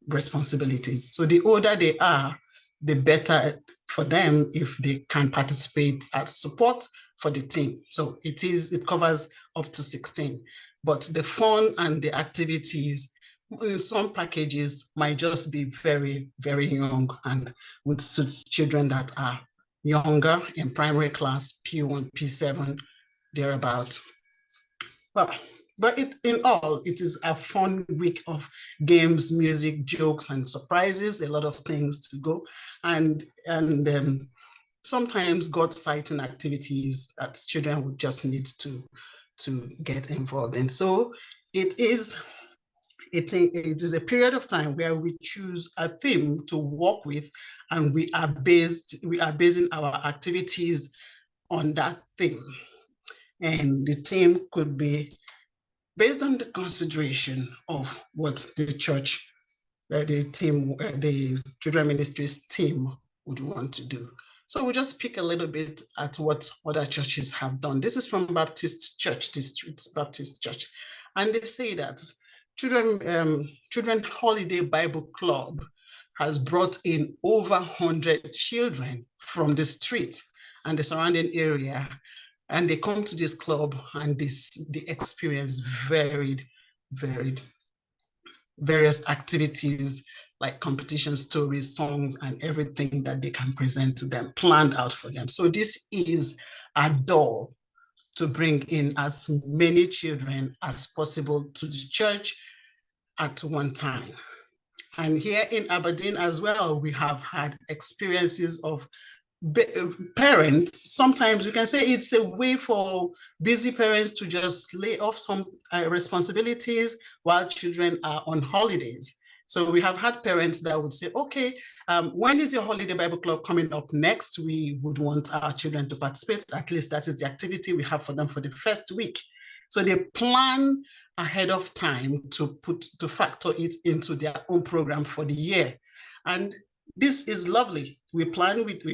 responsibilities. So the older they are, the better for them if they can participate as support for the team. So it covers up to 16, but the fun and the activities in some packages might just be very, very young and would suit children that are younger in primary class, P1, P7, thereabout. Well, but in all, it is a fun week of games, music, jokes, and surprises, a lot of things to go. And sometimes God-sighting activities that children would just need to get involved in. So it is a period of time where we choose a theme to work with, and we are basing our activities on that theme. And the theme could be based on the consideration of what the church, the children ministries team would want to do. So we'll just pick a little bit at what other churches have done. This is from Baptist Church, Districts Baptist Church. And they say that Children Holiday Bible Club has brought in over 100 children from the street and the surrounding area. And they come to this club, and the experience various activities like competition, stories, songs, and everything that they can present to them, planned out for them. So this is a door to bring in as many children as possible to the church at one time. And here in Aberdeen as well, we have had experiences of parents. Sometimes you can say it's a way for busy parents to just lay off some responsibilities while children are on holidays. So we have had parents that would say, okay, when is your holiday Bible club coming up next? We would want our children to participate. At least that is the activity we have for them for the first week. So they plan ahead of time to factor it into their own program for the year. And this is lovely. We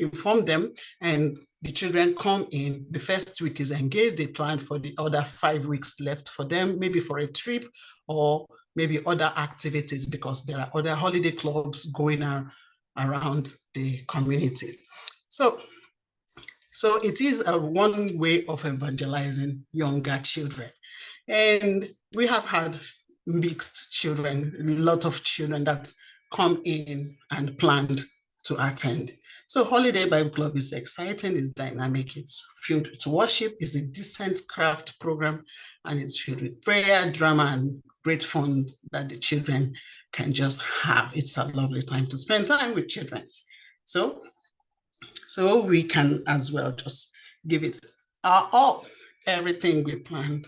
inform them, and the children come in. The first week is engaged. They plan for the other 5 weeks left for them, maybe for a trip or maybe other activities, because there are other holiday clubs going around the community. So it is one way of evangelizing younger children. And we have had mixed children, a lot of children that come in and planned to attend. So Holiday Bible Club is exciting, it's dynamic, it's filled with worship, it's a decent craft program, and it's filled with prayer, drama, and great fun that the children can just have. It's a lovely time to spend time with children. So we can as well just give it our all, everything we planned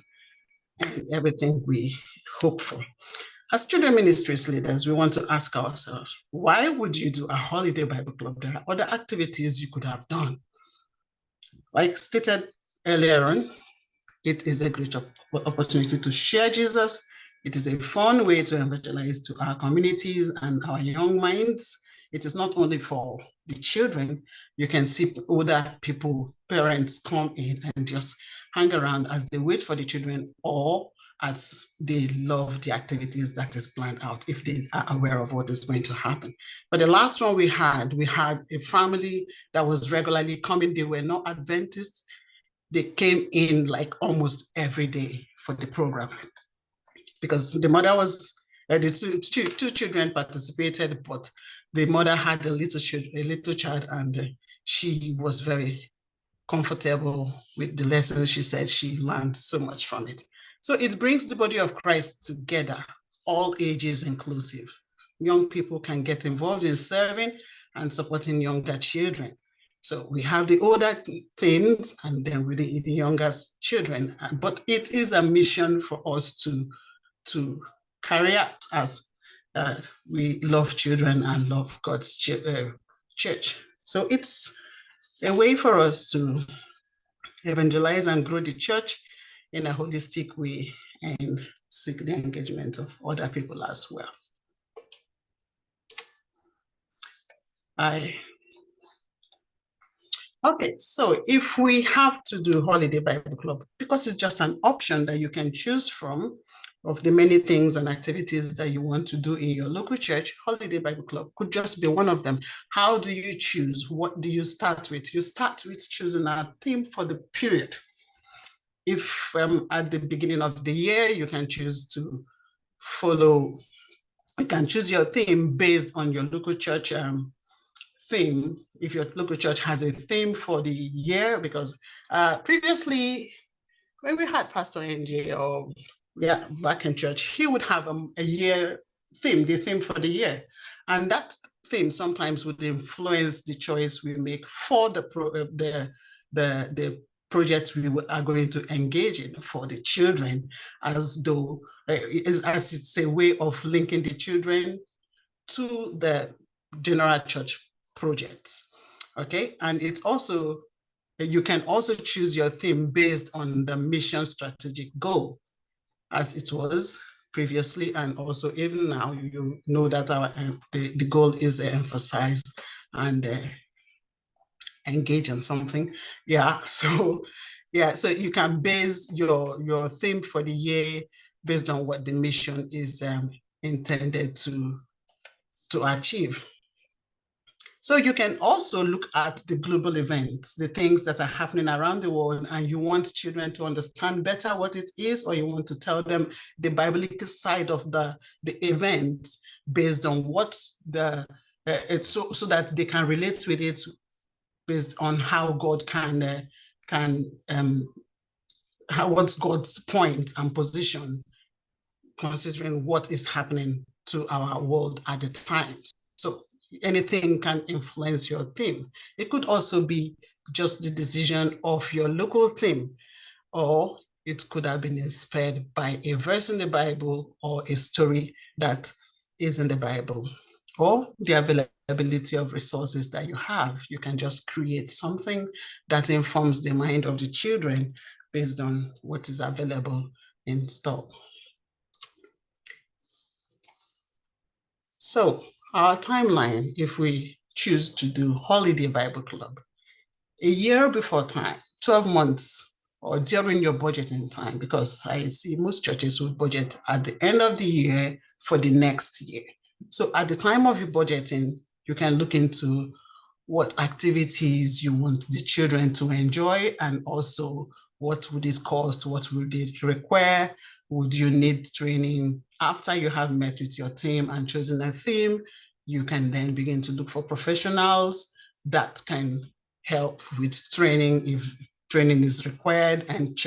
and everything we hope for. As children ministries leaders, we want to ask ourselves, why would you do a holiday Bible club? There are other activities you could have done. Like stated earlier on, it is a great opportunity to share Jesus. It is a fun way to evangelize to our communities and our young minds. It is not only for the children. You can see older people, parents come in and just hang around as they wait for the children, or as they love the activities that is planned out, if they are aware of what is going to happen. But the last one we had a family that was regularly coming. They were not Adventists. They came in like almost every day for the program. because the mother was, the two children participated, but the mother had a little child, and she was very comfortable with the lessons. She said she learned so much from it. So it brings the body of Christ together, all ages inclusive. Young people can get involved in serving and supporting younger children. So we have the older teens and then with the younger children, but it is a mission for us to carry out as we love children and love God's church. So it's a way for us to evangelize and grow the church in a holistic way and seek the engagement of other people as well. Okay, so if we have to do Holiday Bible Club, because it's just an option that you can choose from of the many things and activities that you want to do in your local church, Holiday Bible Club could just be one of them. How do you choose? What do you start with? You start with choosing a theme for the period. If at the beginning of the year, you can choose to follow, you can choose your theme based on your local church theme. If your local church has a theme for the year, because previously when we had Pastor NJ or back in church, he would have a year theme, the theme for the year, and that theme sometimes would influence the choice we make for the projects we are going to engage in for the children, as though as it's a way of linking the children to the general church projects. Okay, and it's also, you can also choose your theme based on the mission strategic goal, as it was previously, and also even now. You know that our the goal is emphasized and engage on something. So you can base your theme for the year based on what the mission is intended to achieve. So you can also look at the global events, the things that are happening around the world, and you want children to understand better what it is, or you want to tell them the biblical side of the event based on what it's so that they can relate with it based on how God what's God's point and position, considering what is happening to our world at the time. So anything can influence your theme. It could also be just the decision of your local team, or it could have been inspired by a verse in the Bible or a story that is in the Bible, or the availability of resources that you have. You can just create something that informs the mind of the children based on what is available in stock. So our timeline, if we choose to do Holiday Bible Club, a year before time, 12 months, or during your budgeting time, because I see most churches would budget at the end of the year for the next year. So at the time of your budgeting, you can look into what activities you want the children to enjoy, and also what would it cost, what would it require, would you need training. After you have met with your team and chosen a theme, you can then begin to look for professionals that can help with training if training is required, and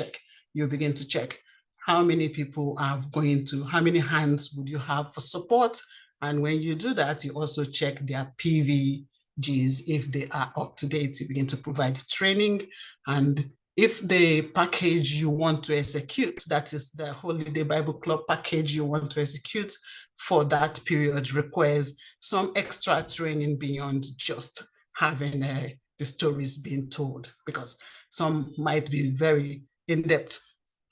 you begin to check how many people are going to, how many hands would you have for support. And when you do that, you also check their PVGs. If they are up to date, you begin to provide training. And if the package you want to execute, that is the Holiday Bible Club package you want to execute for that period, requires some extra training beyond just having the stories being told, because some might be very in-depth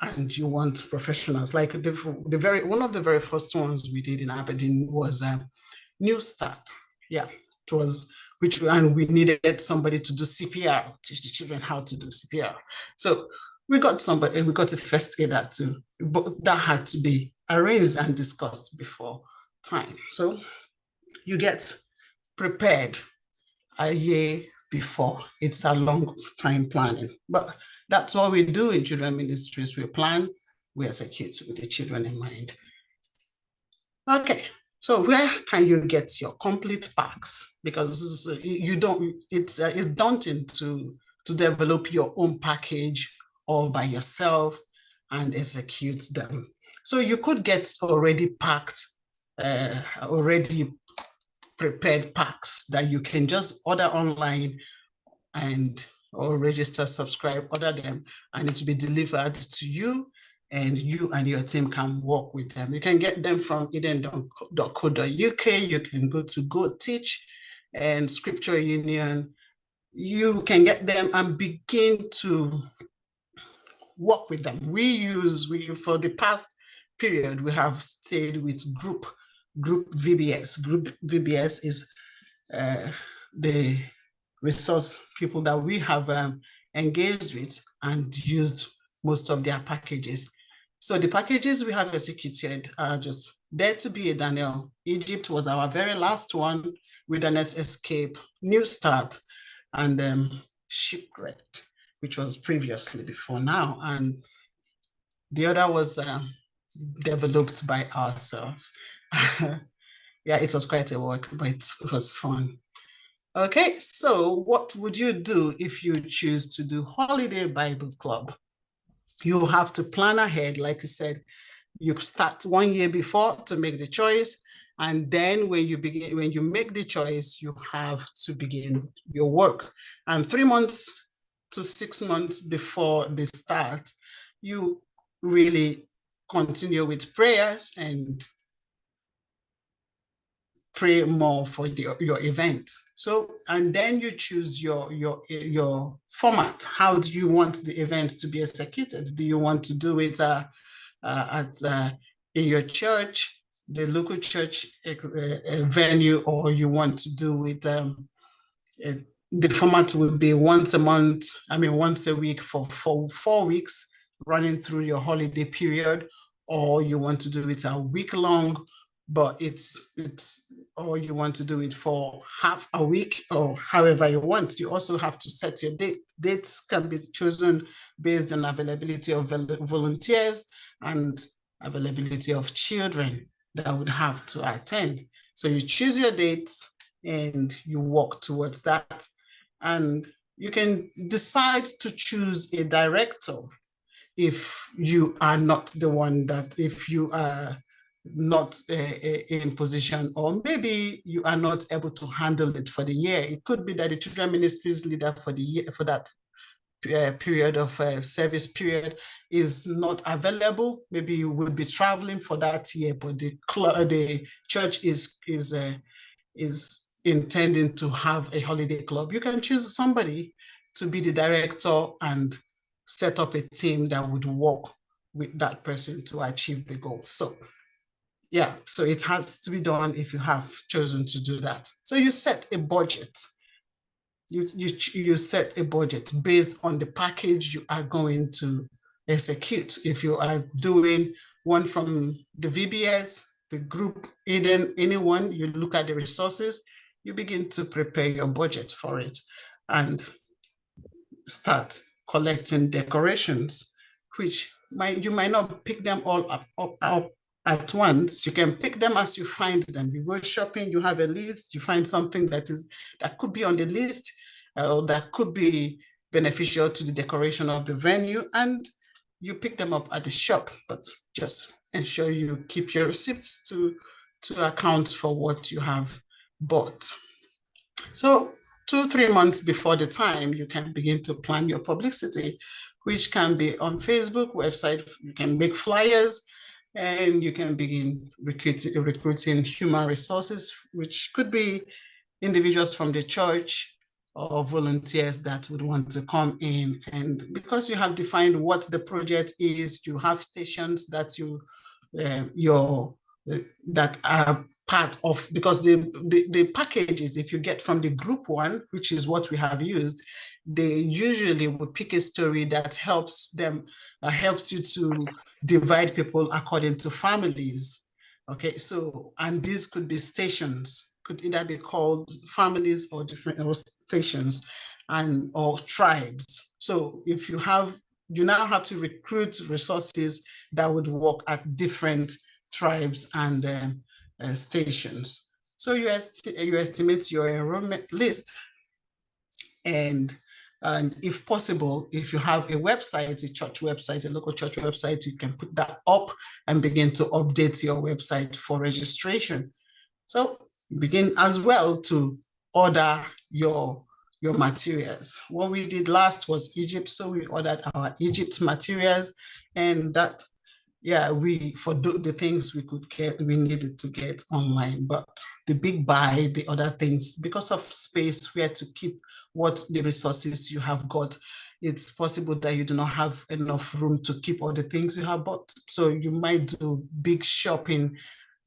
and you want professionals. Like one of the very first ones we did in Aberdeen was New Start. Yeah, it was, and we needed somebody to do CPR, teach the children how to do CPR. So we got a first aider too, but that had to be arranged and discussed before time. So you get prepared a year before. It's a long time planning, but that's what we do in Children Ministries. We plan, we execute with the children in mind. Okay, so where can you get your complete packs? Because you don't, it's daunting to develop your own package all by yourself and execute them. So you could get already packed, already prepared packs that you can just order online and or register, subscribe, order them, and it will be delivered to you, and you and your team can work with them. You can get them from eden.co.uk. You can go to Go Teach and Scripture Union. You can get them and begin to work with them. We for the past period, we have stayed with group VBS. Group VBS is the resource people that we have engaged with and used most of their packages. So the packages we have executed are just Dare to Be a Daniel. Egypt was our very last one. Wilderness Escape, New Start, and Shipwrecked, which was previously before now. And the other was developed by ourselves. Yeah, it was quite a work, but it was fun. Okay, so what would you do if you choose to do Holiday Bible Club? You have to plan ahead, like you said. You start 1 year before to make the choice, and then when you make the choice, you have to begin your work. And 3 months to 6 months before the start, you really continue with prayers and pray more for your event. So, and then you choose your format. How do you want the event to be executed? Do you want to do it in your church, the local church venue, or you want to do it? The format will be once a month. Once a week for 4 weeks, running through your holiday period, or you want to do it a week long, but or you want to do it for half a week, or however you want. You also have to set your date. Dates can be chosen based on availability of volunteers and availability of children that would have to attend. So you choose your dates and you work towards that. And you can decide to choose a director if you are not the one if you are not in position, or maybe you are not able to handle it for the year. It could be that the children ministries leader for the year, for that period of service period, is not available. Maybe you will be traveling for that year, but the church is intending to have a holiday club. You can choose somebody to be the director and set up a team that would work with that person to achieve the goal. So yeah, so it has to be done if you have chosen to do that. So you set a budget. You set a budget based on the package you are going to execute. If you are doing one from the VBS, the group, Eden, anyone, you look at the resources, you begin to prepare your budget for it and start collecting decorations, which you might not pick them all up at once. You can pick them as you find them. You go shopping, you have a list, you find something that could be on the list, that could be beneficial to the decoration of the venue, and you pick them up at the shop. But just ensure you keep your receipts to account for what you have bought. So 2-3 months before the time, you can begin to plan your publicity, which can be on Facebook website. You can make flyers, and you can begin recruiting human resources, which could be individuals from the church or volunteers that would want to come in. And because you have defined what the project is, you have stations that that are part of, because the packages, if you get from the group one, which is what we have used, they usually will pick a story that helps you to divide people according to families. Okay, so, and these could be stations, could either be called families or different stations, or tribes. So if you now have to recruit resources that would work at different tribes and stations. So you estimate your enrollment list, and if possible, if you have a website, a church website, a local church website, you can put that up and begin to update your website for registration. So begin as well to order your materials. What we did last was Egypt, so we ordered our Egypt materials, and that, yeah, for the things we could get, we needed to get online. But the big buy, the other things, because of space where to keep what the resources you have got, it's possible that you do not have enough room to keep all the things you have bought. So you might do big shopping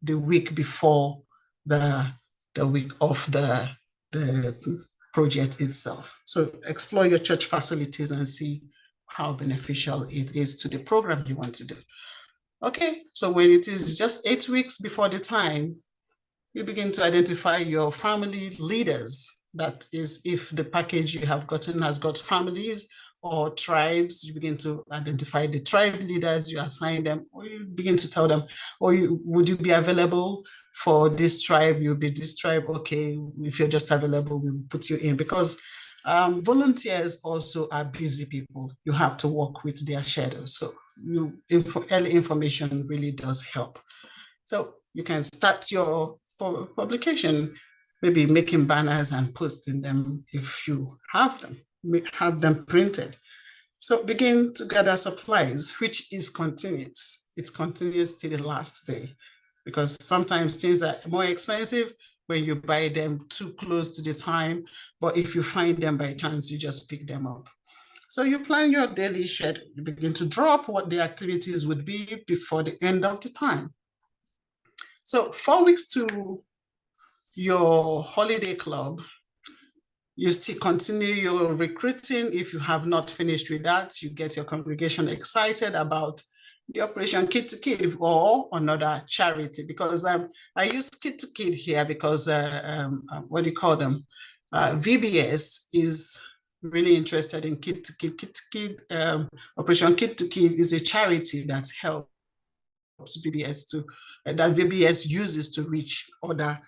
the week before the week of the project itself. So explore your church facilities and see how beneficial it is to the program you want to do. Okay, so when it is just 8 weeks before the time, you begin to identify your family leaders. That is, if the package you have gotten has got families or tribes, you begin to identify the tribe leaders, you assign them, or you begin to tell them, would you be available for this tribe? You'll be this tribe. Okay, if you're just available, we'll put you in, because volunteers also are busy people. You have to work with their schedules. So early information really does help. So you can start your publication, maybe making banners and posting them if you have them printed. So begin to gather supplies, which is continuous. It continues till the last day, because sometimes things are more expensive when you buy them too close to the time, but if you find them by chance, you just pick them up. So you plan your daily schedule. You begin to draw up what the activities would be before the end of the time. So 4 weeks to your holiday club, you still continue your recruiting. If you have not finished with that, you get your congregation excited about the Operation Kid to Kid or another charity, because I use Kid to Kid here because what do you call them? VBS is really interested in Kid to Kid. Kid to Kid, Operation Kid to Kid is a charity that helps VBS that VBS uses to reach other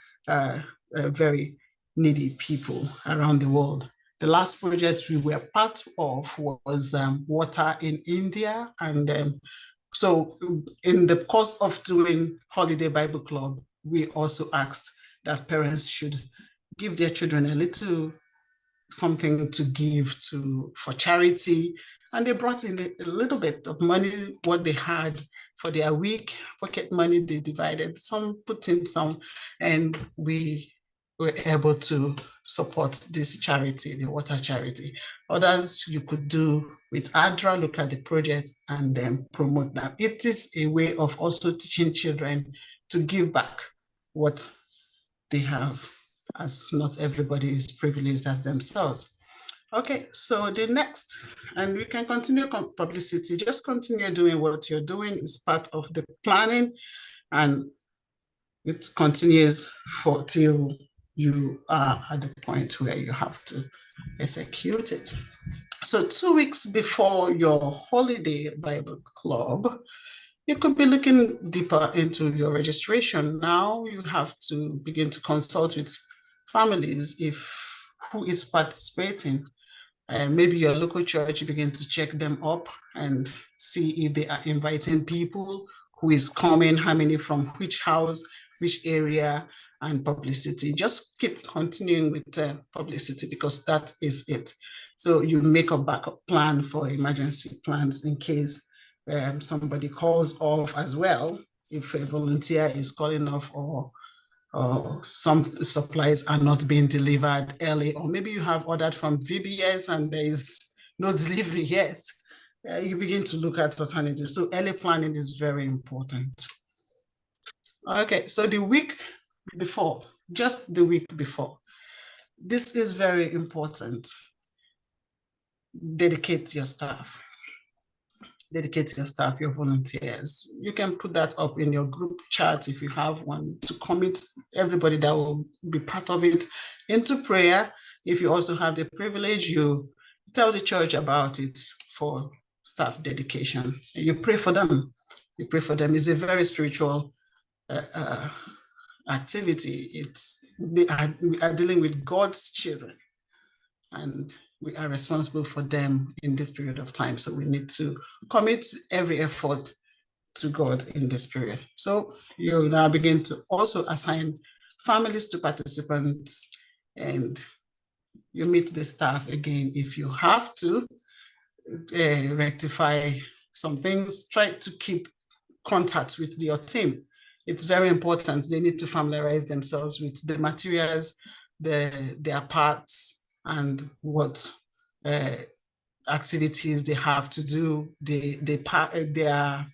very needy people around the world. The last project we were part of was water in India, and so in the course of doing Holiday Bible Club, we also asked that parents should give their children a little something to give for charity, and they brought in a little bit of money, what they had for their week, pocket money. They divided, some put in some, and we were able to support this charity, the water charity. Others you could do with ADRA, look at the project and then promote them. It is a way of also teaching children to give back what they have, as not everybody is privileged as themselves. Okay, so the next, and we can continue publicity, just continue doing what you're doing. Is part of the planning, and it continues till you are at the point where you have to execute it. So 2 weeks before your holiday Bible club, you could be looking deeper into your registration. Now you have to begin to consult with families who is participating. Maybe your local church, you begin to check them up and see if they are inviting people, who is coming, how many from which house, which area, and publicity. Just keep continuing with publicity, because that is it. So you make a backup plan for emergency plans in case somebody calls off as well, if a volunteer is calling off, or some supplies are not being delivered early, or maybe you have ordered from VBS and there is no delivery yet. You begin to look at alternatives. So early planning is very important. Okay, so the week before, just the week before, this is very important. Dedicate your staff. Dedicate your staff, your volunteers. You can put that up in your group chat if you have one, to commit everybody that will be part of it into prayer. If you also have the privilege, you tell the church about it for staff dedication. You pray for them. You pray for them. It's a very spiritual activity. We are dealing with God's children, and we are responsible for them in this period of time. So we need to commit every effort to God in this period. So you now begin to also assign families to participants, and you meet the staff again. If you have to rectify some things, try to keep contact with your team. It's very important. They need to familiarize themselves with the materials, their parts, and what activities they have to do, their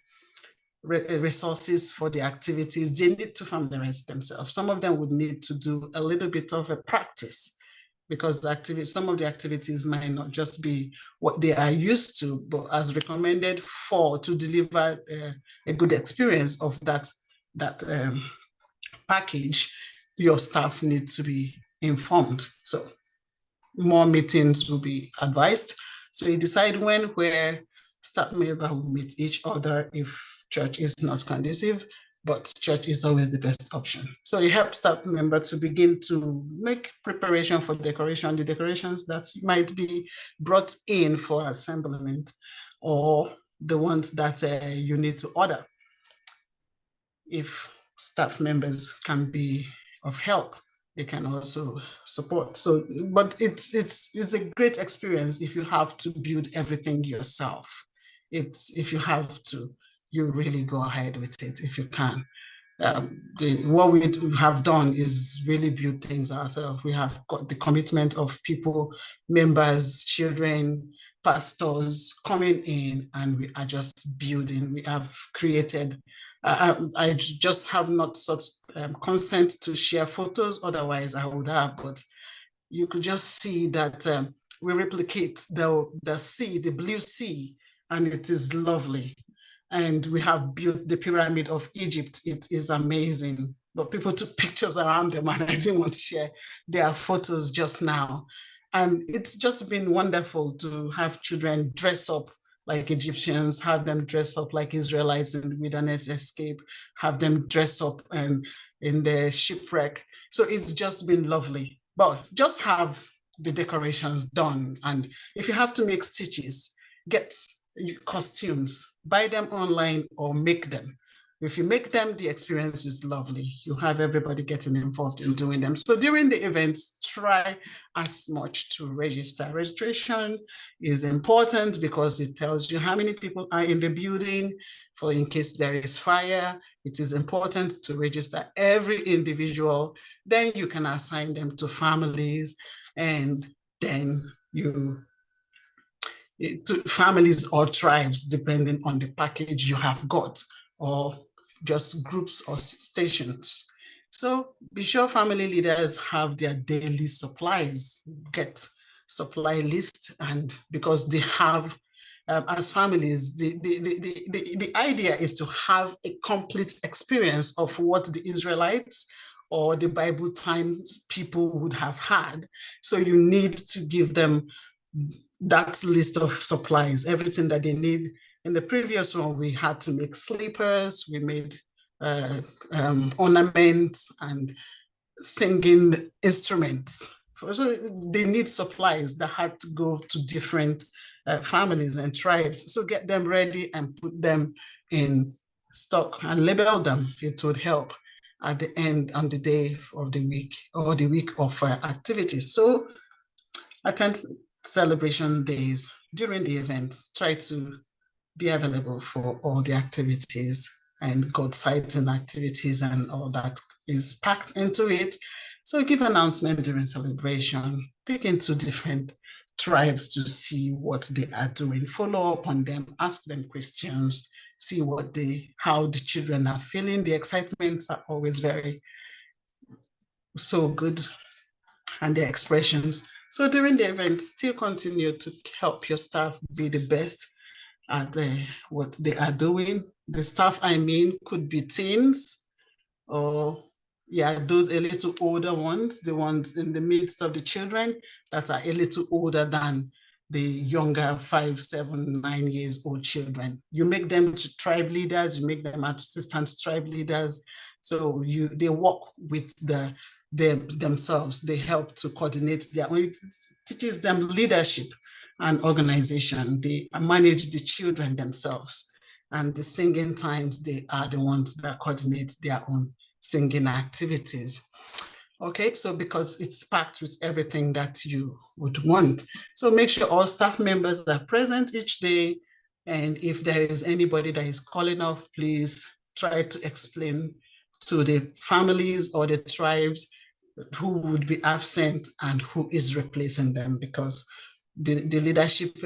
resources for the activities. They need to familiarize themselves. Some of them would need to do a little bit of a practice, because some of the activities might not just be what they are used to, but as recommended to deliver a good experience of that package, your staff needs to be informed. So more meetings will be advised. So you decide when, where staff member will meet each other if church is not conducive, but church is always the best option. So you help staff member to begin to make preparation for decoration, the decorations that might be brought in for assemblement, or the ones that you need to order. If staff members can be of help, they can also support. So, but it's a great experience if you have to build everything yourself. If you have to, you really go ahead with it if you can. What we have done is really build things ourselves. We have got the commitment of people, members, children, pastors coming in, and we are just building. We have created, I just have not such consent to share photos, otherwise I would have, but you could just see that we replicate the sea, the blue sea, and it is lovely. And we have built the pyramid of Egypt. It is amazing, but people took pictures around them and I didn't want to share their photos just now. And it's just been wonderful to have children dress up like Egyptians, have them dress up like Israelites in the wilderness escape, have them dress up in the shipwreck. So it's just been lovely. But just have the decorations done. And if you have to make stitches, get costumes, buy them online or make them. If you make them, the experience is lovely. You have everybody getting involved in doing them. So during the events, try as much to register. Registration is important because it tells you how many people are in the building. For in case there is fire, it is important to register every individual. Then you can assign them to families, and then to families or tribes, depending on the package you have got, or just groups or stations. So be sure family leaders have their daily supplies, get supply list, and because they have, as families, the idea is to have a complete experience of what the Israelites or the Bible times people would have had. So you need to give them that list of supplies, everything that they need. In the previous one, we had to make slippers, we made ornaments and singing instruments. So they need supplies that had to go to different families and tribes. So get them ready and put them in stock and label them. It would help at the end, on the day of the week or the week of activities. So attend celebration days during the events. Try to be available for all the activities and God-sighting activities and all that is packed into it. So give announcement during celebration, pick into different tribes to see what they are doing, follow up on them, ask them questions, see how the children are feeling. The excitements are always so good, and the expressions. So during the event, still continue to help your staff be the best at what they are doing. The staff, I mean, could be teens or those a little older ones, the ones in the midst of the children that are a little older than the younger 5, 7, 9 years old children. You make them to tribe leaders, you make them assistant tribe leaders So they work with themselves. They help to coordinate it teaches them leadership and organization. They manage the children themselves. And the singing times, they are the ones that coordinate their own singing activities. Okay, so because it's packed with everything that you would want. So make sure all staff members are present each day. And if there is anybody that is calling off, please try to explain to the families or the tribes who would be absent and who is replacing them, because the leadership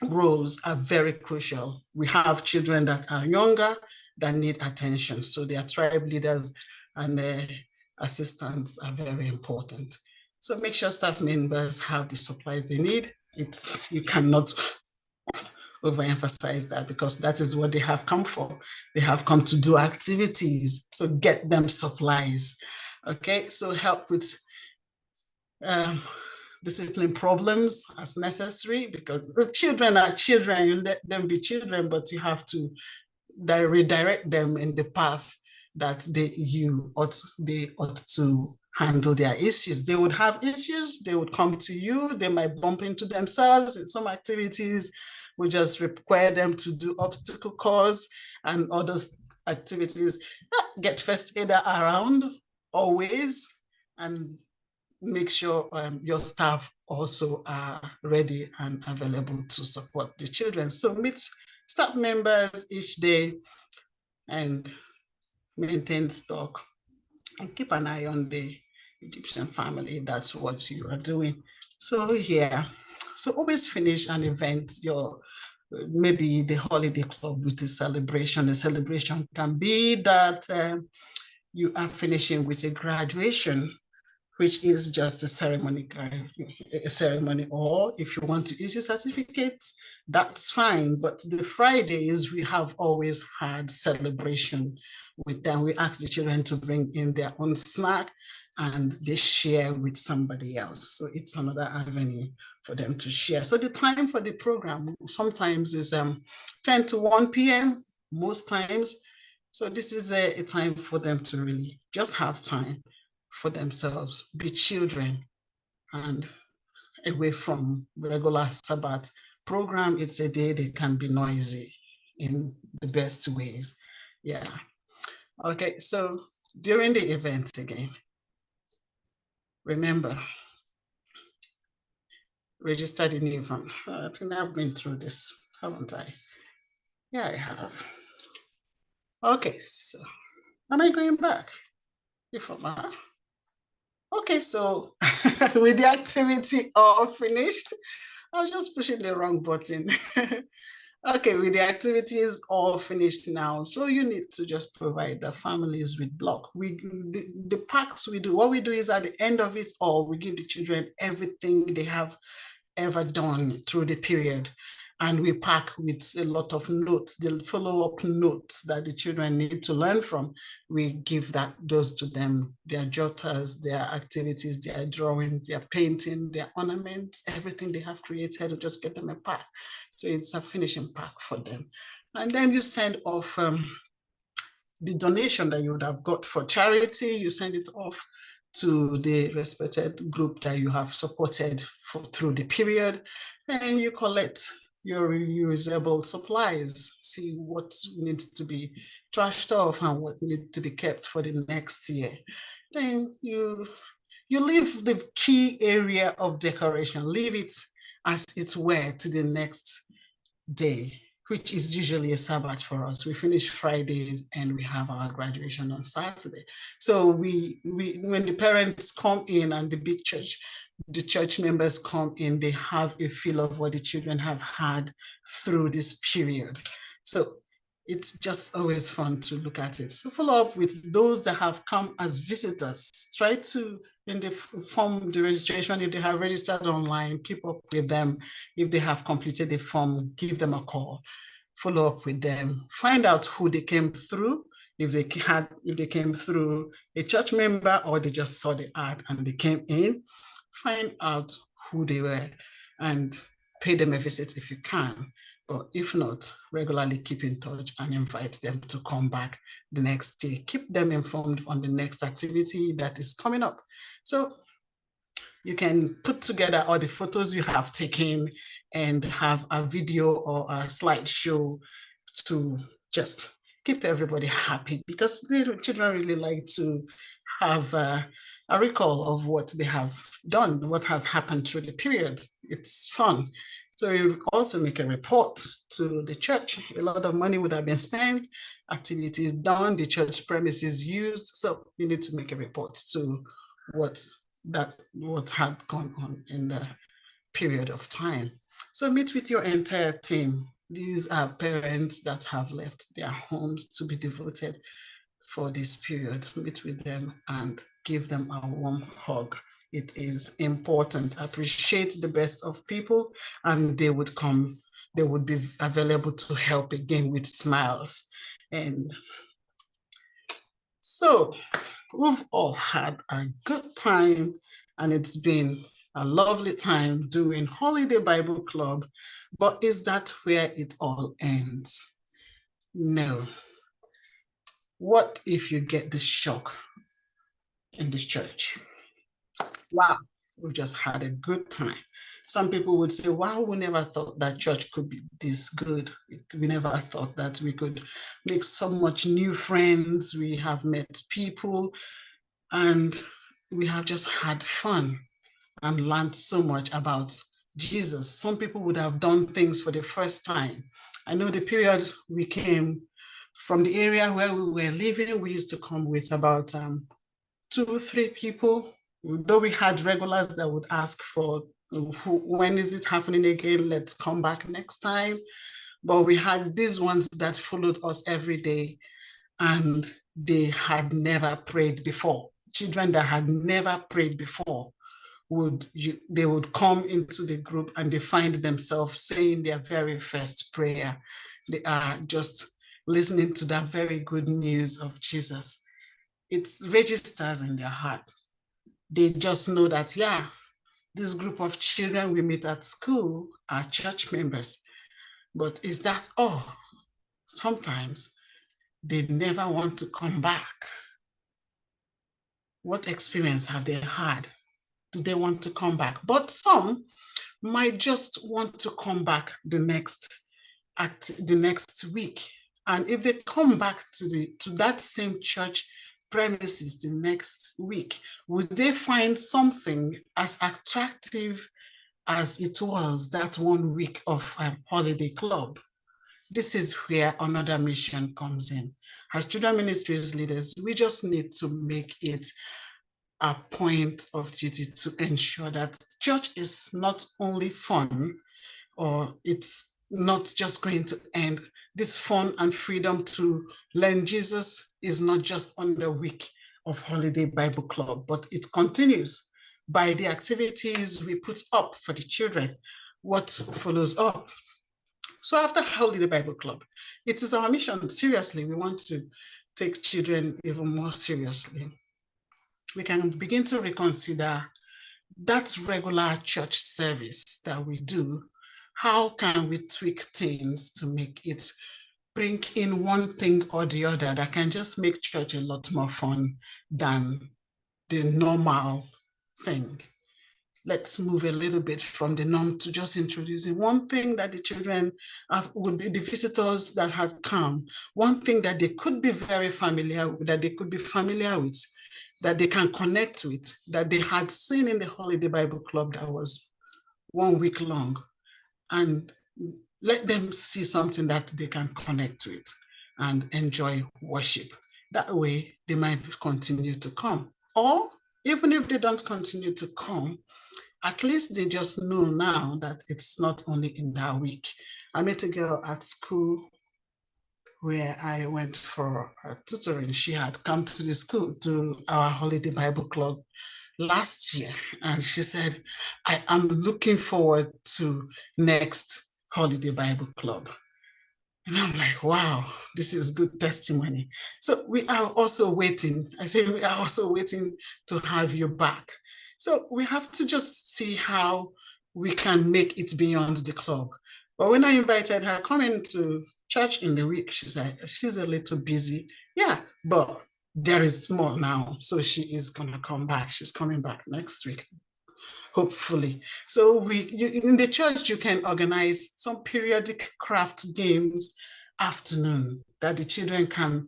roles are very crucial. We have children that are younger that need attention. So their tribe leaders and assistants are very important. So make sure staff members have the supplies they need. You cannot overemphasize that, because that is what they have come for. They have come to do activities. So get them supplies. Okay, so help with discipline problems as necessary, because the children are children. You let them be children, but you have to redirect them in the path that they ought to handle their issues. They would have issues, they would come to you, they might bump into themselves in some activities. We just require them to do obstacle course and other activities. Get first aider around always, and make sure your staff also are ready and available to support the children. So meet staff members each day and maintain stock and keep an eye on the Egyptian family if that's what you are doing. So yeah, so always finish an event, maybe the holiday club, with a celebration. A celebration can be that you are finishing with a graduation, which is just a ceremony, or if you want to issue certificates, that's fine. But the Fridays, we have always had celebration with them. We ask the children to bring in their own snack and they share with somebody else. So it's another avenue for them to share. So the time for the program sometimes is 10 to 1 p.m. most times. So this is a time for them to really just have time for themselves, be children, and away from regular Sabbath program. It's a day they can be noisy in the best ways. Yeah. Okay, so during the event again, remember, register the new one. I think I've been through this, haven't I? Yeah, I have. Okay, so am I going back? Ifeoma? Okay, so with the activity all finished, I was just pushing the wrong button. Okay, with the activities all finished now, so you need to just provide the families with block. The packs we do, what we do is at the end of it all, we give the children everything they have ever done through the period. And we pack with a lot of notes, the follow-up notes that the children need to learn from. We give those to them, their jotters, their activities, their drawing, their painting, their ornaments, everything they have created, to just get them a pack. So it's a finishing pack for them. And then you send off the donation that you would have got for charity, you send it off to the respected group that you have supported through the period, and you collect your reusable supplies, see what needs to be trashed off and what needs to be kept for the next year. Then you leave the key area of decoration, leave it as it were to the next day, which is usually a Sabbath for us. We finish Fridays and we have our graduation on Saturday. So when the parents come in and the church members come in, they have a feel of what the children have had through this period. So it's just always fun to look at it. So follow up with those that have come as visitors. Try to, in the form, the registration, if they have registered online, keep up with them. If they have completed the form, give them a call, follow up with them, find out who they came through, if they came through a church member or they just saw the ad and they came in, find out who they were and pay them a visit if you can. But if not, regularly keep in touch and invite them to come back the next day. Keep them informed on the next activity that is coming up. So you can put together all the photos you have taken and have a video or a slideshow to just keep everybody happy, because the children really like to have a recall of what they have done, what has happened through the period. It's fun. So you also make a report to the church. A lot of money would have been spent, activities done, the church premises used. So you need to make a report to what had gone on in the period of time. So meet with your entire team. These are parents that have left their homes to be devoted for this period. Meet with them and give them a warm hug. It is important. Appreciate the best of people, and they would come, they would be available to help again with smiles. And so we've all had a good time, and it's been a lovely time doing Holiday Bible Club. But is that where it all ends? No. What if you get the shock in this church? Wow, we've just had a good time. Some people would say, wow, we never thought that church could be this good. We never thought that we could make so much new friends. We have met people and we have just had fun and learned so much about Jesus. Some people would have done things for the first time. I know the period we came from, the area where we were living, we used to come with about 2 or 3 people. Though we had regulars that would ask for, when is it happening again? Let's come back next time. But we had these ones that followed us every day, and they had never prayed before. Children that had never prayed before they would come into the group and they find themselves saying their very first prayer. They are just listening to that very good news of Jesus. It registers in their heart. They just know that, yeah, this group of children we meet at school are church members. But is that all? Sometimes they never want to come back. What experience have they had? Do they want to come back? But some might just want to come back the next week. And if they come back to that same church premises the next week, would they find something as attractive as it was that 1 week of holiday club? This is where another mission comes in. As children ministries leaders, we just need to make it a point of duty to ensure that church is not only fun, or it's not just going to end. This fun and freedom to learn Jesus is not just on the week of Holiday Bible Club, but it continues by the activities we put up for the children, what follows up. So after Holiday Bible Club, it is our mission, seriously, we want to take children even more seriously. We can begin to reconsider that regular church service that we do. How can we tweak things to make it bring in one thing or the other that can just make church a lot more fun than the normal thing? Let's move a little bit from the norm to just introducing one thing that the children would be, the visitors that had come, one thing that they could be very familiar with, that they could be familiar with, that they can connect with, that they had seen in the Holiday Bible Club that was 1 week long, and let them see something that they can connect with and enjoy worship. That way, they might continue to come. Or even if they don't continue to come, at least they just know now that it's not only in that week. I met a girl at school where I went for tutoring. She had come to the school, to our Holiday Bible Club last year. And she said, I am looking forward to next Holiday Bible Club. And I'm like, wow, this is good testimony. So we are also waiting. I say we are also waiting to have you back. So we have to just see how we can make it beyond the club. But when I invited her coming to church in the week, she said, she's a little busy. Yeah, but there is more now. So she is gonna come back. She's coming back next week, hopefully. So in the church, you can organize some periodic craft games afternoon that the children can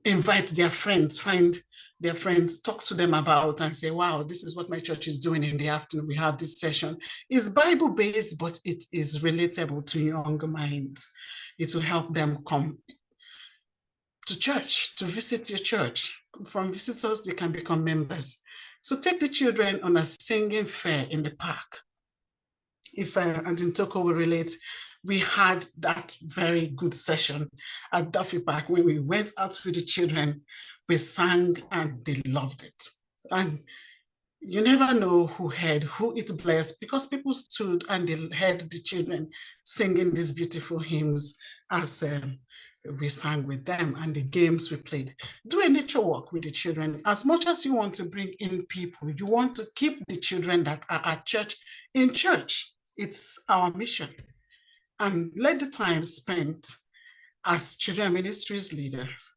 invite their friends, find their friends, talk to them about and say, wow, this is what my church is doing in the afternoon. We have this session. It's Bible-based, but it is relatable to young minds. It will help them come to church, to visit your church. From visitors, they can become members. So take the children on a singing fair in the park. If Auntie Toko will relate, we had that very good session at Duffy Park when we went out with the children. We sang and they loved it. And you never know who it blessed, because people stood and they heard the children singing these beautiful hymns as we sang with them, and the games we played. Do a nature walk with the children. As much as you want to bring in people, you want to keep the children that are at church in church. It's our mission. And let the time spent as children ministries leaders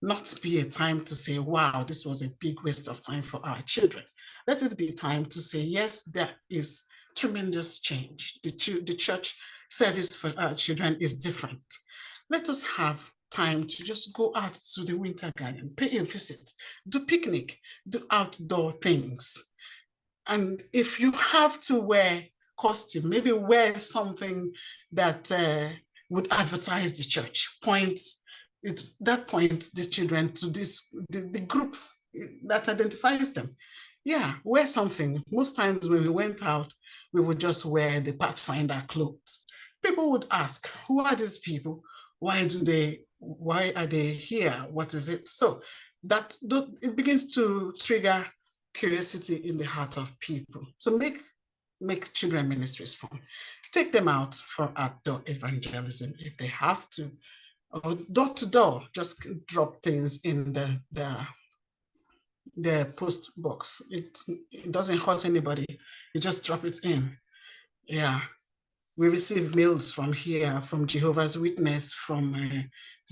not be a time to say, wow, this was a big waste of time for our children. Let it be time to say, yes, there is tremendous change. The church service for our children is different. Let us have time to just go out to the winter garden, pay a visit, do picnic, do outdoor things. And if you have to wear costume, maybe wear something that would advertise the church, points the children to the group that identifies them. Yeah, wear something. Most times when we went out, we would just wear the Pathfinder clothes. People would ask, who are these people? Why are they here? What is it? So that it begins to trigger curiosity in the heart of people. So make children ministries fun. Take them out for outdoor evangelism if they have to, or door to door. Just drop things in the post box. It doesn't hurt anybody. You just drop it in. Yeah. We receive mails from here, from Jehovah's Witness, from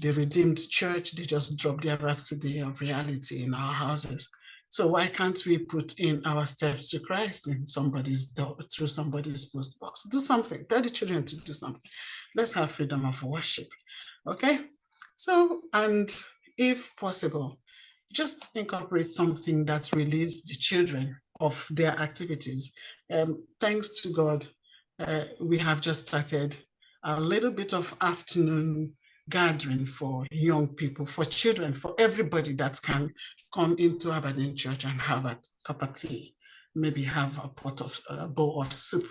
the Redeemed Church. They just drop their Rhapsody of Reality in our houses. So why can't we put in our steps to Christ in somebody's door, through somebody's post box? Do something. Tell the children to do something. Let's have freedom of worship. Okay? So, and if possible, just incorporate something that relieves the children of their activities. Thanks to God, we have just started a little bit of afternoon gathering for young people, for children, for everybody that can come into Aberdeen Church and have a cup of tea, maybe have a bowl of soup.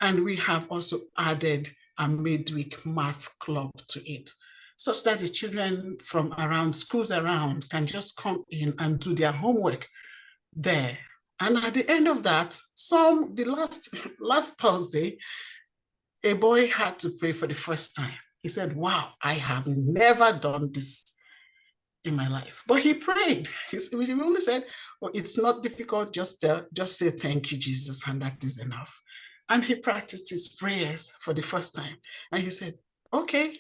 And we have also added a midweek math club to it, such that the children from around schools around can just come in and do their homework there. And at the end of that, the last Thursday, a boy had to pray for the first time. He said, wow, I have never done this in my life. But he prayed. He only said, well, it's not difficult, just say thank you, Jesus, and that is enough. And he practiced his prayers for the first time. And he said, okay.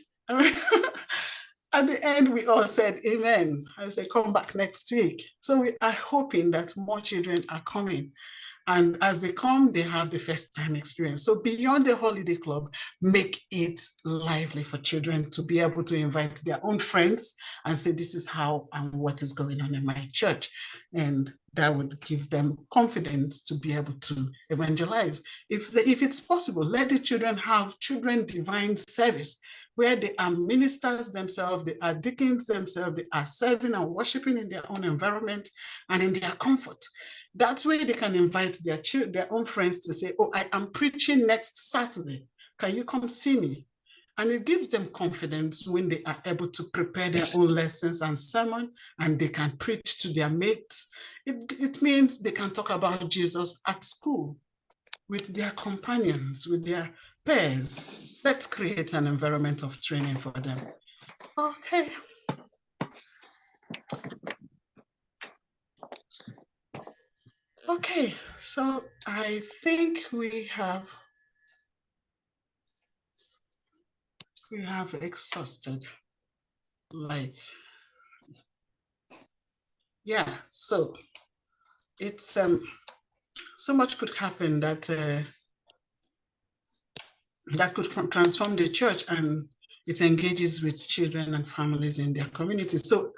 At the end, we all said, amen. I said, come back next week. So we are hoping that more children are coming. And as they come, they have the first time experience. So beyond the holiday club, make it lively for children to be able to invite their own friends and say, this is how and what is going on in my church. And that would give them confidence to be able to evangelize. If it's possible, let the children have children divine service, where they are ministers themselves, they are deacons themselves, they are serving and worshiping in their own environment and in their comfort. That's where they can invite their own friends to say, oh, I am preaching next Saturday. Can you come see me? And it gives them confidence when they are able to prepare their own lessons and sermon, and they can preach to their mates. It means they can talk about Jesus at school with their companions, with their peers. Let's create an environment of training for them. Okay. Okay, so I think we have we have exhausted, like, yeah, so it's so much could happen that that could transform the church, and it engages with children and families in their communities. So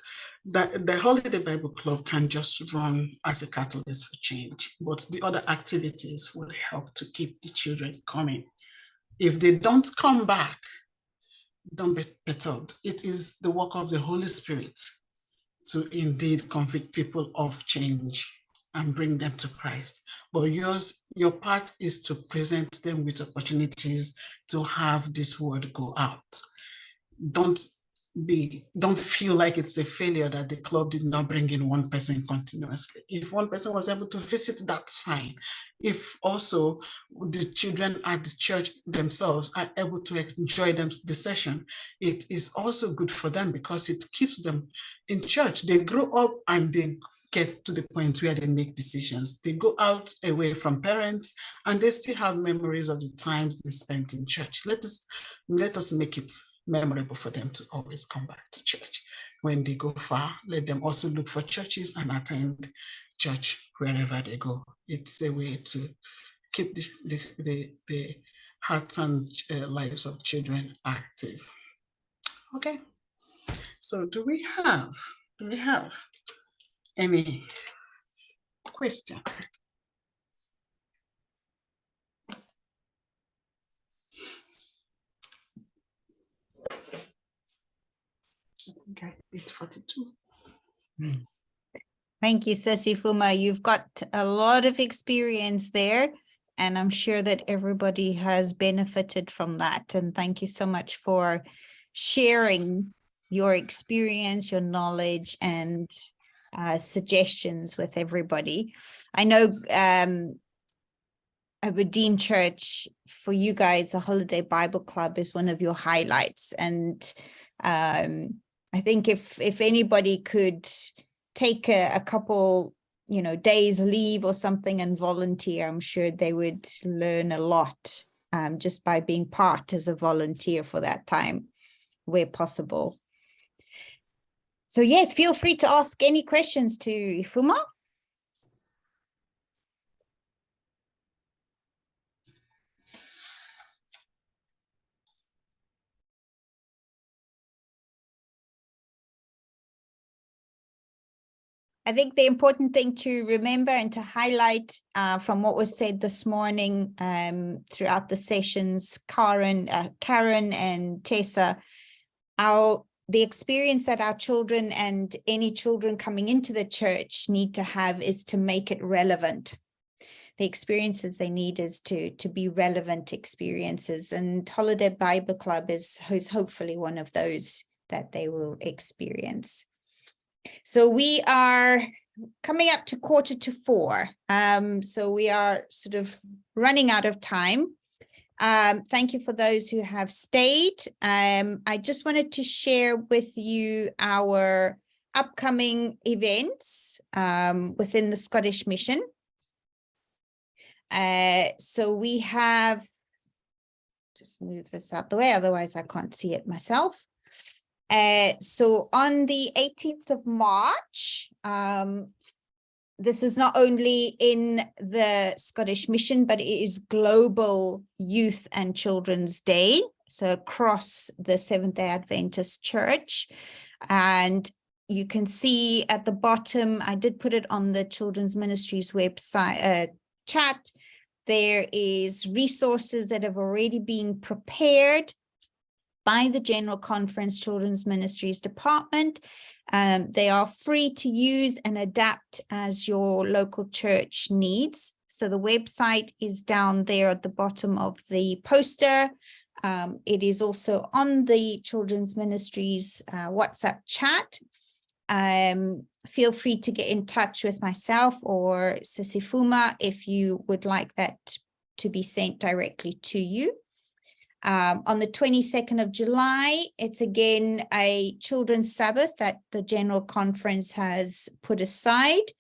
the Holiday Bible Club can just run as a catalyst for change, but the other activities will help to keep the children coming. If they don't come back, don't be perturbed. It is the work of the Holy Spirit to indeed convict people of change and bring them to Christ. But your part is to present them with opportunities to have this word go out. Don't feel like it's a failure that the club did not bring in one person continuously. If one person was able to visit, that's fine. If also the children at the church themselves are able to enjoy the session, it is also good for them because it keeps them in church. They grow up and they get to the point where they make decisions. They go out away from parents and they still have memories of the times they spent in church. Let us make it memorable for them to always come back to church. When they go far, let them also look for churches and attend church wherever they go. It's a way to keep the hearts and lives of children active. Okay, so do we have any question? I think I hit 42. Thank you, Sis Ifeoma. You've got a lot of experience there, and I'm sure that everybody has benefited from that. And thank you so much for sharing your experience, your knowledge, and suggestions with everybody. I know a Redeemed Church, for you guys, the Holiday Bible Club is one of your highlights. And I think if anybody could take a couple, days leave or something and volunteer, I'm sure they would learn a lot just by being part as a volunteer for that time where possible. So yes, feel free to ask any questions to Ifeoma. I think the important thing to remember and to highlight from what was said this morning throughout the sessions, Karen and Tessa, the experience that our children and any children coming into the church need to have is to make it relevant. The experiences they need is to be relevant experiences, and Holiday Bible Club is hopefully one of those that they will experience. So we are coming up to 3:45. So we are sort of running out of time. Thank you for those who have stayed. I just wanted to share with you our upcoming events within the Scottish Mission. So we have, just move this out the way, otherwise I can't see it myself. So on the 18th of March, this is not only in the Scottish Mission, but it is Global Youth and Children's Day. So across the Seventh-day Adventist Church. And you can see at the bottom, I did put it on the Children's Ministries website chat. There is resources that have already been prepared by the General Conference Children's Ministries Department. They are free to use and adapt as your local church needs. So the website is down there at the bottom of the poster. It is also on the Children's Ministries WhatsApp chat. Feel free to get in touch with myself or Sis Ifeoma if you would like that to be sent directly to you. On the 22nd of July, it's again a Children's Sabbath that the General Conference has put aside.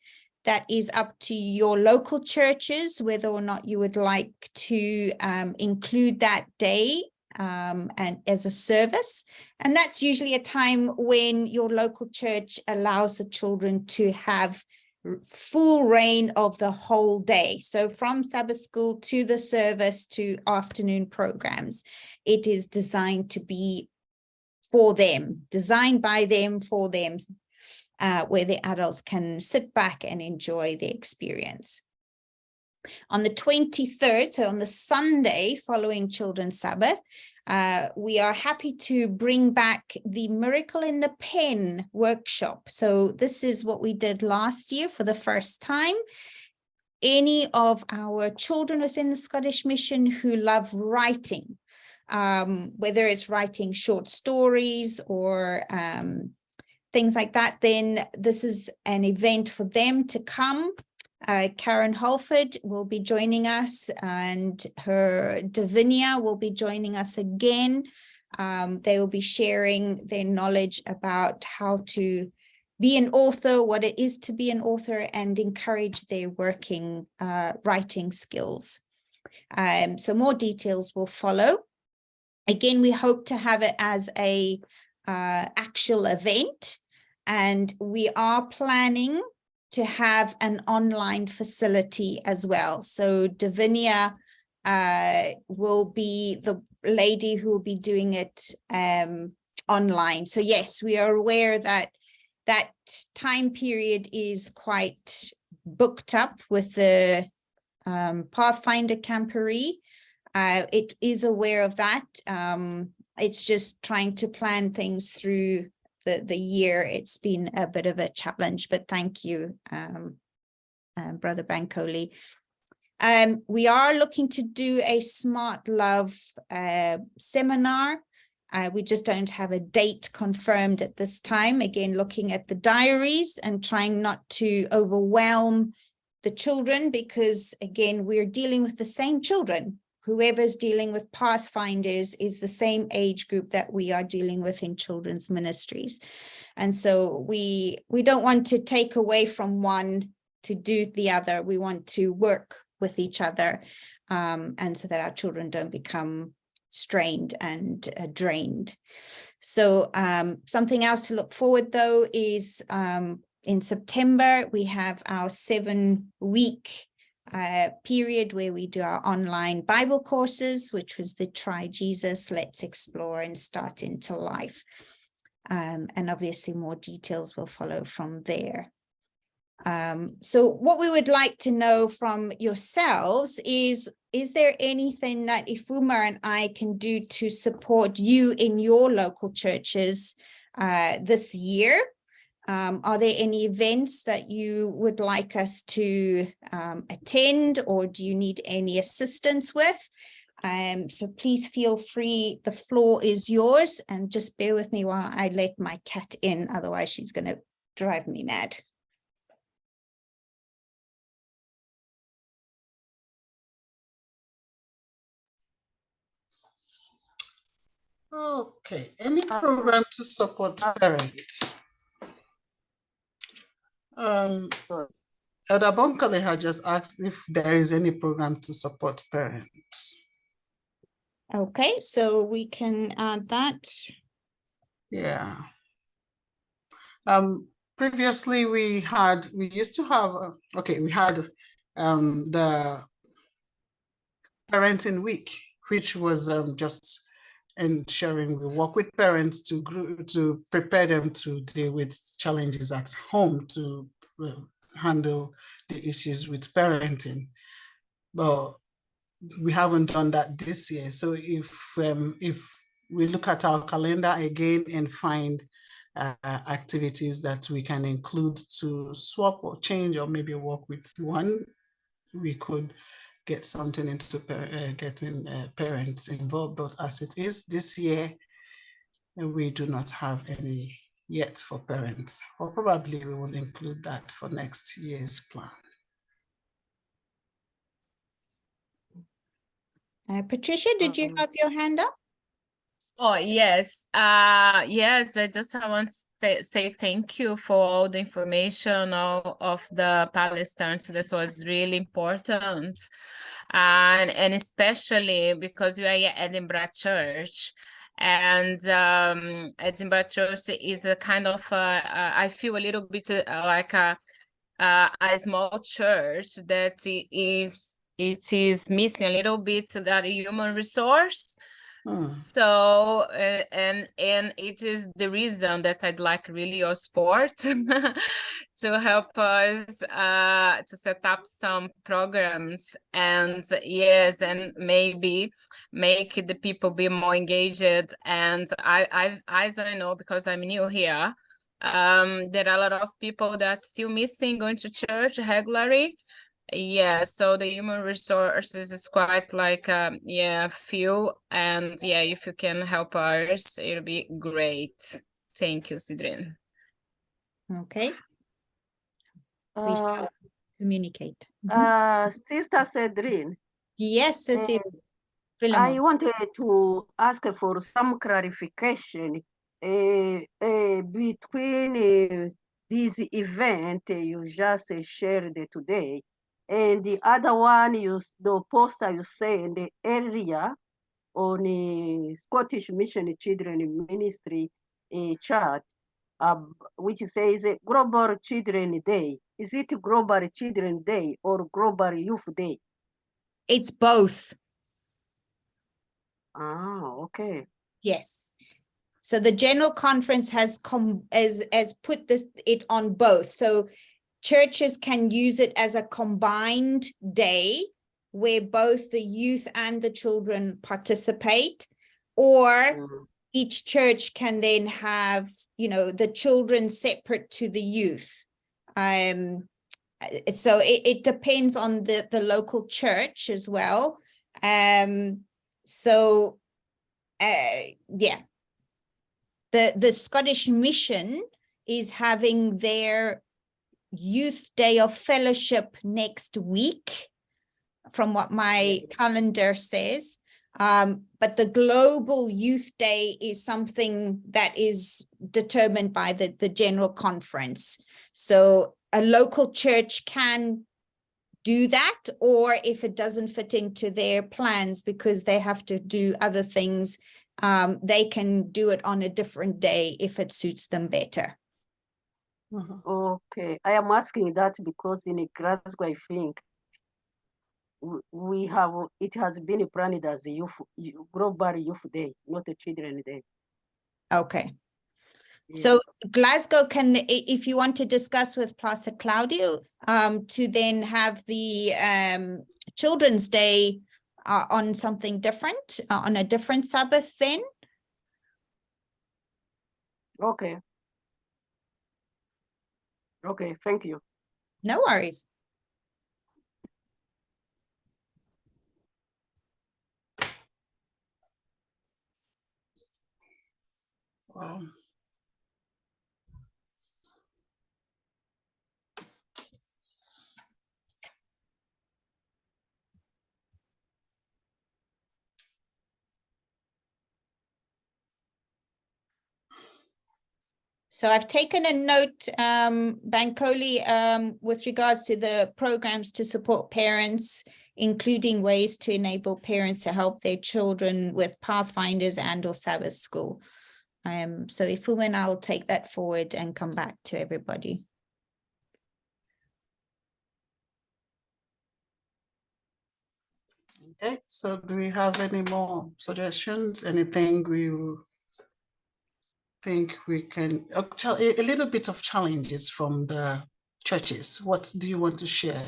That is up to your local churches, whether or not you would like to include that day and as a service. And that's usually a time when your local church allows the children to have full reign of the whole day. So from Sabbath school to the service to afternoon programs, it is designed to be for them, designed by them, for them, where the adults can sit back and enjoy the experience. On the 23rd, so on the Sunday following Children's Sabbath, we are happy to bring back the Miracle in the Pen workshop. So this is what we did last year for the first time. Any of our children within the Scottish Mission who love writing, whether it's writing short stories or things like that, then this is an event for them to come. Karen Holford will be joining us, and her Davinia will be joining us again. They will be sharing their knowledge about how to be an author, what it is to be an author, and encourage their working writing skills. So more details will follow. Again, we hope to have it as a actual event, and we are planning to have an online facility as well. So Davinia will be the lady who will be doing it online. So yes, we are aware that that time period is quite booked up with the Pathfinder Camporee. It is aware of that. It's just trying to plan things through the year. It's been a bit of a challenge, but thank you, Brother Bankole. We are looking to do a Smart Love seminar. We just don't have a date confirmed at this time. Again, looking at the diaries and trying not to overwhelm the children, because again, we're dealing with the same children. Whoever's dealing with Pathfinders is the same age group that we are dealing with in children's ministries. And so we don't want to take away from one to do the other. We want to work with each other, and so that our children don't become strained and drained. So something else to look forward though is in September, we have our 7-week period where we do our online Bible courses, which was the Try Jesus, Let's Explore and Start into Life. And obviously more details will follow from there. So what we would like to know from yourselves is there anything that Ifeoma and I can do to support you in your local churches this year? Are there any events that you would like us to attend, or do you need any assistance with? So please feel free, the floor is yours, and just bear with me while I let my cat in, otherwise she's going to drive me mad. Okay, any program to support parents? Elder Bankole had just asked if there is any program to support parents. Okay, so we can add that. Yeah. Previously we used to have, we had the Parenting Week, which was just ensuring we work with parents to prepare them to deal with challenges at home, to handle the issues with parenting. But we haven't done that this year. So if we look at our calendar again and find activities that we can include to swap or change, or maybe work with one, we could get something into getting parents involved. But as it is this year, we do not have any yet for parents, or probably we will include that for next year's plan. Patricia, did you have your hand up? Oh, yes. Yes, I want to say thank you for all the information of the Palestinians. This was really important. and especially because we are at Edinburgh Church, and Edinburgh Church is a kind of I feel a little bit like a small church that it is missing a little bit that human resource. So and it is the reason that I'd like really your support to help us to set up some programs, and yes, and maybe make the people be more engaged. And I as I know, because I'm new here, there are a lot of people that are still missing going to church regularly. Yeah, so the human resources is quite like few, and yeah, if you can help us, it'll be great. Thank you, Sidrin. Okay. We shall communicate. Sister Cedrine, Yes, Cecilia. I Philemon. wanted to ask for some clarification between this event you just shared today and the other one, the poster you sent earlier on Scottish Mission Children Ministry chart, which says Global Children Day. Is it Global Children Day or Global Youth Day? It's both. Ah, okay. Yes. So the general conference has put it on both. So churches can use it as a combined day where both the youth and the children participate, or each church can then have, the children separate to the youth. So it depends on the local church as well. The Scottish Mission is having their Youth Day of Fellowship next week, from what my calendar says. But the Global Youth Day is something that is determined by the General Conference. So a local church can do that, or if it doesn't fit into their plans because they have to do other things, they can do it on a different day if it suits them better. Okay, I am asking that because in Glasgow, I think it has been planned as a Global Youth Day, not a Children Day. Okay. Yeah. So Glasgow can, if you want to discuss with Pastor Claudio, to then have the Children's Day on something different, on a different Sabbath then. Okay. Okay, thank you. No worries. Wow. So I've taken a note, Bankole, with regards to the programs to support parents, including ways to enable parents to help their children with Pathfinders and or Sabbath School. So Ifeoma and I'll take that forward and come back to everybody. Okay, so do we have any more suggestions? Anything we think we can, a little bit of challenges from the churches? What do you want to share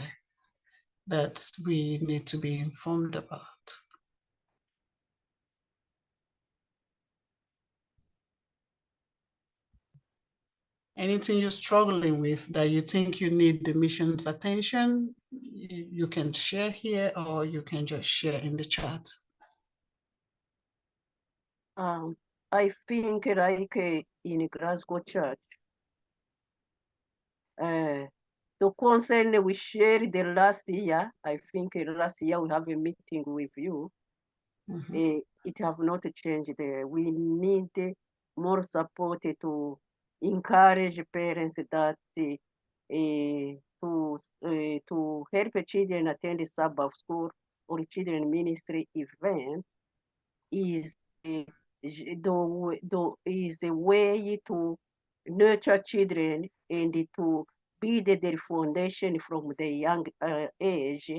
that we need to be informed about? Anything you're struggling with that you think you need the mission's attention, you can share here, or you can just share in the chat. I think like in Glasgow Church, the concern we shared the last year, I think last year we have a meeting with you. It have not changed. We need more support to encourage parents that to help children attend Sabbath school or children ministry event is is a way to nurture children and to build their foundation from the young age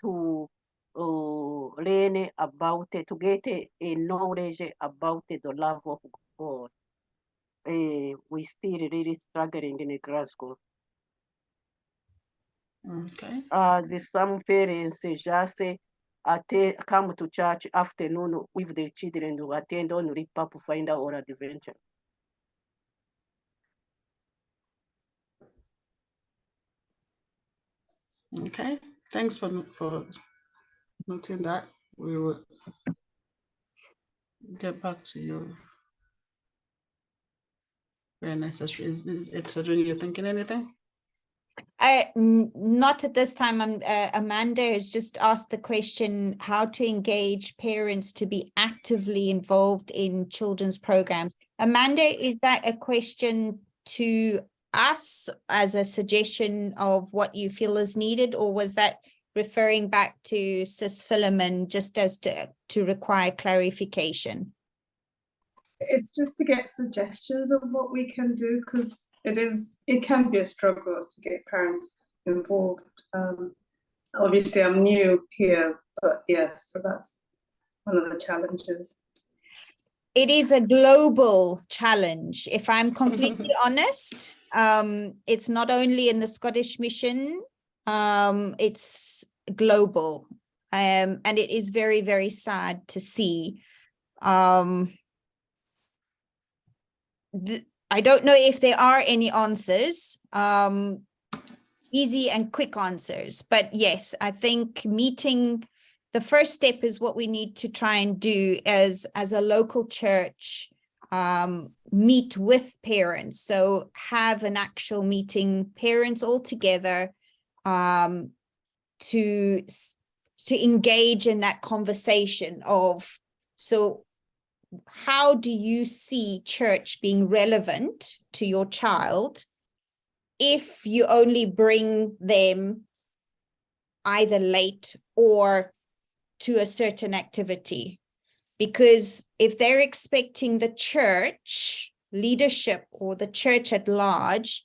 to learn about it, to get a knowledge about the love of God. We still really struggling in Glasgow. Okay. As some parents just come to church afternoon with their children to attend only Pathfinder or Adventure. Okay. Thanks for noting that. We will get back to you where necessary. Is this, etc. You're thinking anything? Not at this time. Amanda has just asked the question how to engage parents to be actively involved in children's programs. Amanda, is that a question to us as a suggestion of what you feel is needed, or was that referring back to Sis Philemon just as to require clarification? It's just to get suggestions of what we can do, because it can be a struggle to get parents involved. Obviously I'm new here, but yes, so that's one of the challenges. It is a global challenge, if I'm completely honest. It's not only in the Scottish Mission, it's global. And it is very, very sad to see. I don't know if there are any answers, easy and quick answers, but yes, I think the first step is what we need to try and do as a local church, meet with parents. So have an actual meeting, parents all together, to engage in that conversation of, so how do you see church being relevant to your child if you only bring them either late or to a certain activity? Because if they're expecting the church leadership or the church at large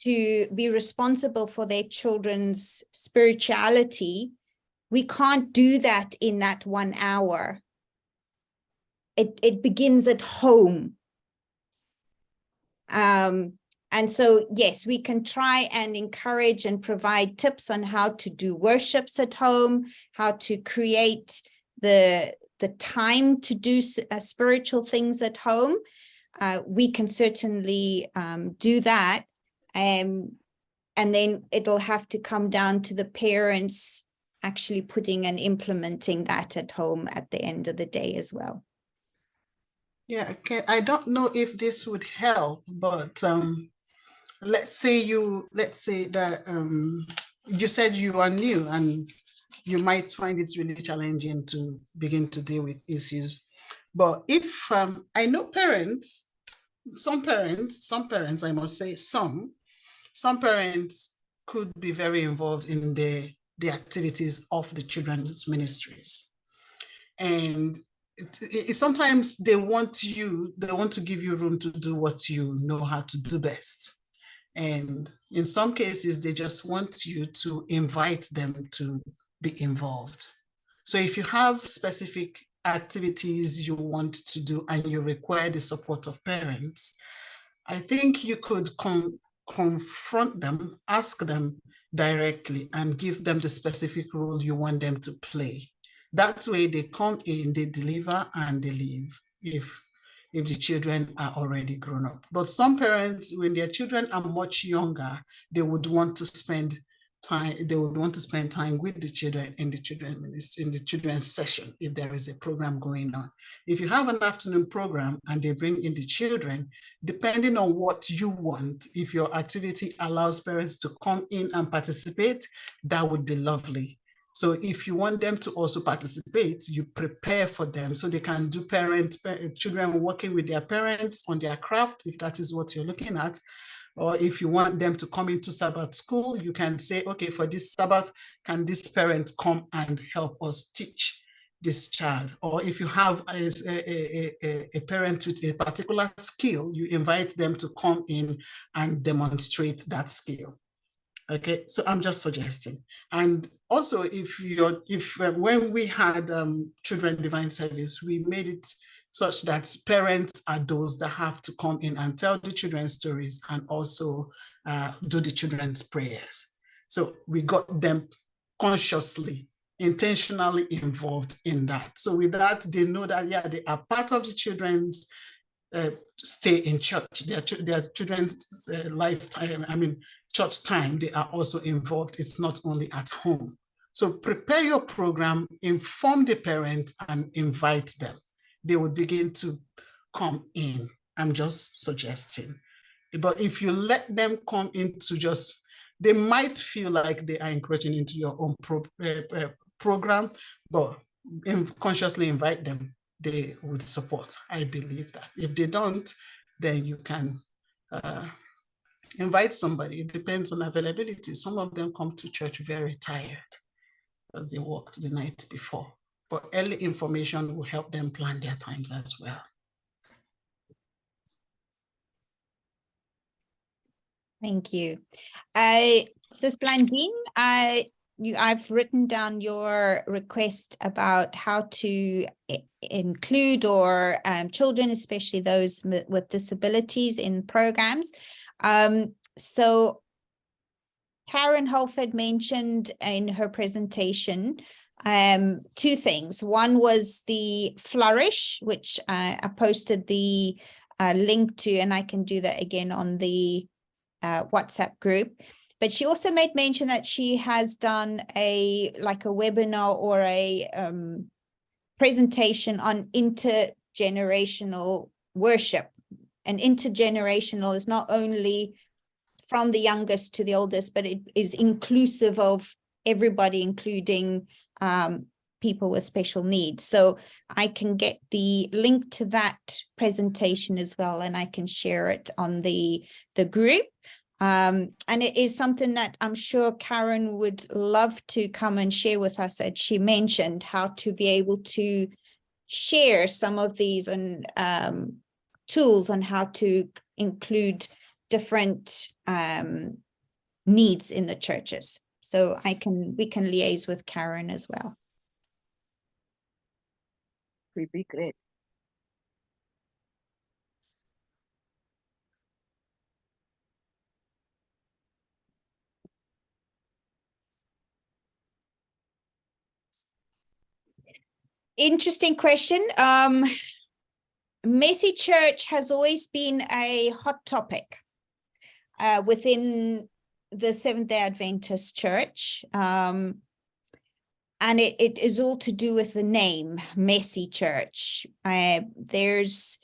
to be responsible for their children's spirituality, we can't do that in that 1 hour. It begins at home. And so, yes, we can try and encourage and provide tips on how to do worships at home, how to create the time to do spiritual things at home. We can certainly do that. And then it'll have to come down to the parents actually putting and implementing that at home at the end of the day as well. Yeah, okay. I don't know if this would help, but let's say that you said you are new and you might find it really challenging to begin to deal with issues. But if I know parents, some parents, I must say some parents could be very involved in the activities of the children's ministries. And sometimes they want to give you room to do what you know how to do best. And in some cases, they just want you to invite them to be involved. So if you have specific activities you want to do and you require the support of parents, I think you could confront them, ask them directly, and give them the specific role you want them to play. That way they come in, they deliver, and they leave if the children are already grown up. But some parents, when their children are much younger, they would want to spend time with the children in the children's session if there is a program going on. If you have an afternoon program and they bring in the children, depending on what you want, if your activity allows parents to come in and participate, that would be lovely. So if you want them to also participate, you prepare for them so they can do children working with their parents on their craft, if that is what you're looking at. Or if you want them to come into Sabbath school, you can say, okay, for this Sabbath, can this parent come and help us teach this child? Or if you have a parent with a particular skill, you invite them to come in and demonstrate that skill. Okay, so I'm just suggesting. And also, when we had Children Divine Service, we made it such that parents are those that have to come in and tell the children's stories and also do the children's prayers. So we got them consciously, intentionally involved in that. So with that, they know that, yeah, they are part of the children's stay in church, their children's lifetime, church time, they are also involved. It's not only at home. So prepare your program, inform the parents and invite them. They will begin to come in. I'm just suggesting. But if you let them come into they might feel like they are encroaching into your own program, but consciously invite them, they would support. I believe that. If they don't, then you can invite somebody. It depends on availability. Some of them come to church very tired because they worked the night before. But early information will help them plan their times as well. Thank you. Sis Blandine, I've written down your request about how to include children, especially those with disabilities, in programs. So Karen Holford mentioned in her presentation two things. One was the Flourish, which I posted the link to, and I can do that again on the WhatsApp group. But she also made mention that she has done a webinar or a presentation on intergenerational worship. And intergenerational is not only from the youngest to the oldest, but it is inclusive of everybody, including people with special needs. So I can get the link to that presentation as well, and I can share it on the group. And it is something that I'm sure Karen would love to come and share with us, as she mentioned, how to be able to share some of these and tools on how to include different needs in the churches. So we can liaise with Karen as well. Would be great. Interesting question. Messy church has always been a hot topic within the Seventh-day Adventist Church. And it is all to do with the name, Messy Church. It's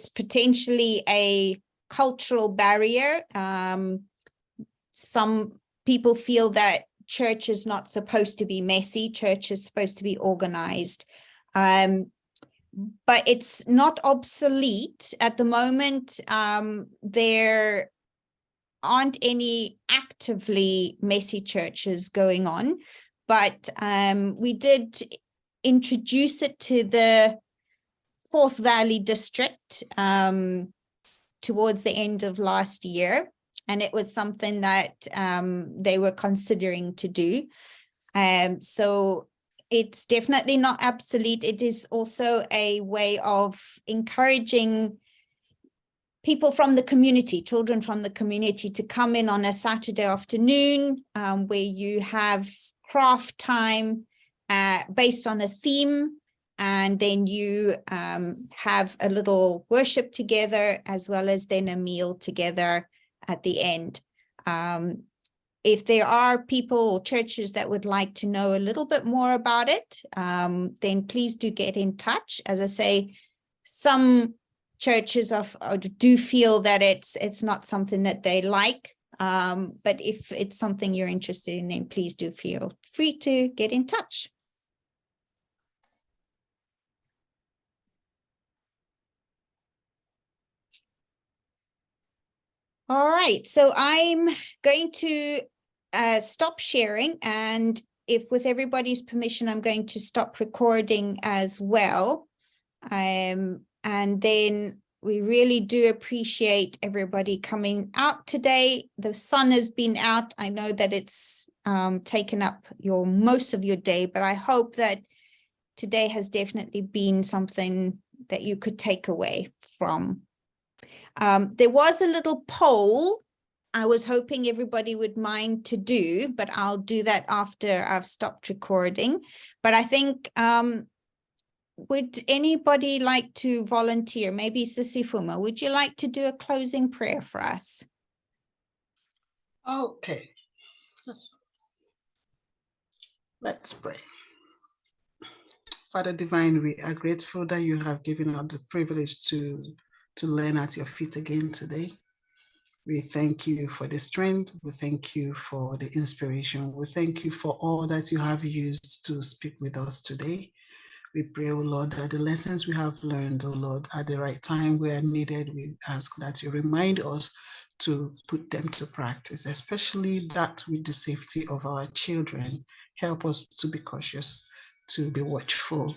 potentially a cultural barrier. Some people feel that church is not supposed to be messy. Church is supposed to be organized. But it's not obsolete at the moment. There aren't any actively messy churches going on, but we did introduce it to the Forth Valley district towards the end of last year. And it was something that they were considering to do. So it's definitely not obsolete. It is also a way of encouraging people from the community, children from the community, to come in on a Saturday afternoon where you have craft time based on a theme, and then you have a little worship together, as well as then a meal together at the end. If there are people or churches that would like to know a little bit more about it, then please do get in touch. As I say, some churches do feel that it's not something that they like, but if it's something you're interested in, then please do feel free to get in touch. All right, so I'm going to stop sharing, and if with everybody's permission, I'm going to stop recording as well. And then we really do appreciate everybody coming out today. The sun has been out. I know that it's taken up most of your day, but I hope that today has definitely been something that you could take away from. There was a little poll I was hoping everybody would mind to do, but I'll do that after I've stopped recording. But I think, would anybody like to volunteer? Maybe Ifeoma, would you like to do a closing prayer for us? Okay, let's pray. Father Divine, we are grateful that you have given us the privilege to learn at your feet again today. We thank you for the strength. We thank you for the inspiration. We thank you for all that you have used to speak with us today. We pray, oh Lord, that the lessons we have learned, oh Lord, at the right time where needed, we ask that you remind us to put them to practice, especially that with the safety of our children. Help us to be cautious, to be watchful,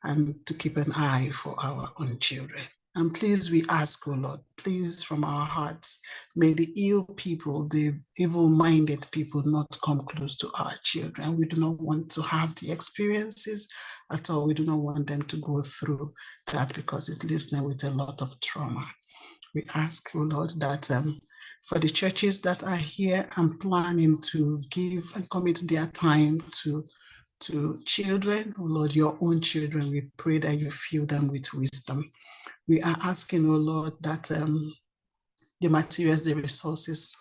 and to keep an eye for our own children. And please, we ask, oh Lord, please from our hearts, may the ill people, the evil-minded people not come close to our children. We do not want to have the experiences at all. We do not want them to go through that because it leaves them with a lot of trauma. We ask, oh Lord, that for the churches that are here and planning to give and commit their time to children, oh Lord, your own children, we pray that you fill them with wisdom. We are asking, oh Lord, that the materials, the resources,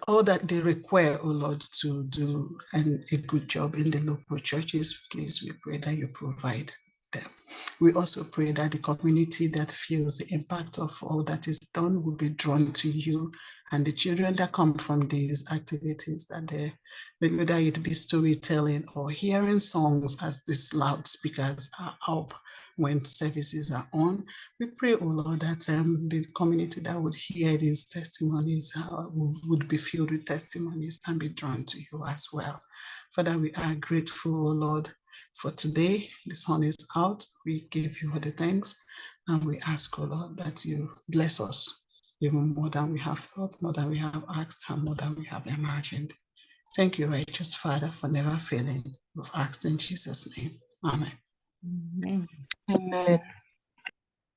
all that they require, oh Lord, to do a good job in the local churches, please, we pray that you provide them. We also pray that the community that feels the impact of all that is done will be drawn to you, and the children that come from these activities, that whether it be storytelling or hearing songs as these loudspeakers are up when services are on. We pray, oh Lord, that the community that would hear these testimonies would be filled with testimonies and be drawn to you as well. Father, we are grateful, oh Lord, for today. The sun is out. We give you all the thanks, and we ask, oh Lord, that you bless us even more than we have thought, more than we have asked, and more than we have imagined. Thank you, righteous Father, for never failing. We've asked in Jesus' name. Amen. Amen. Amen.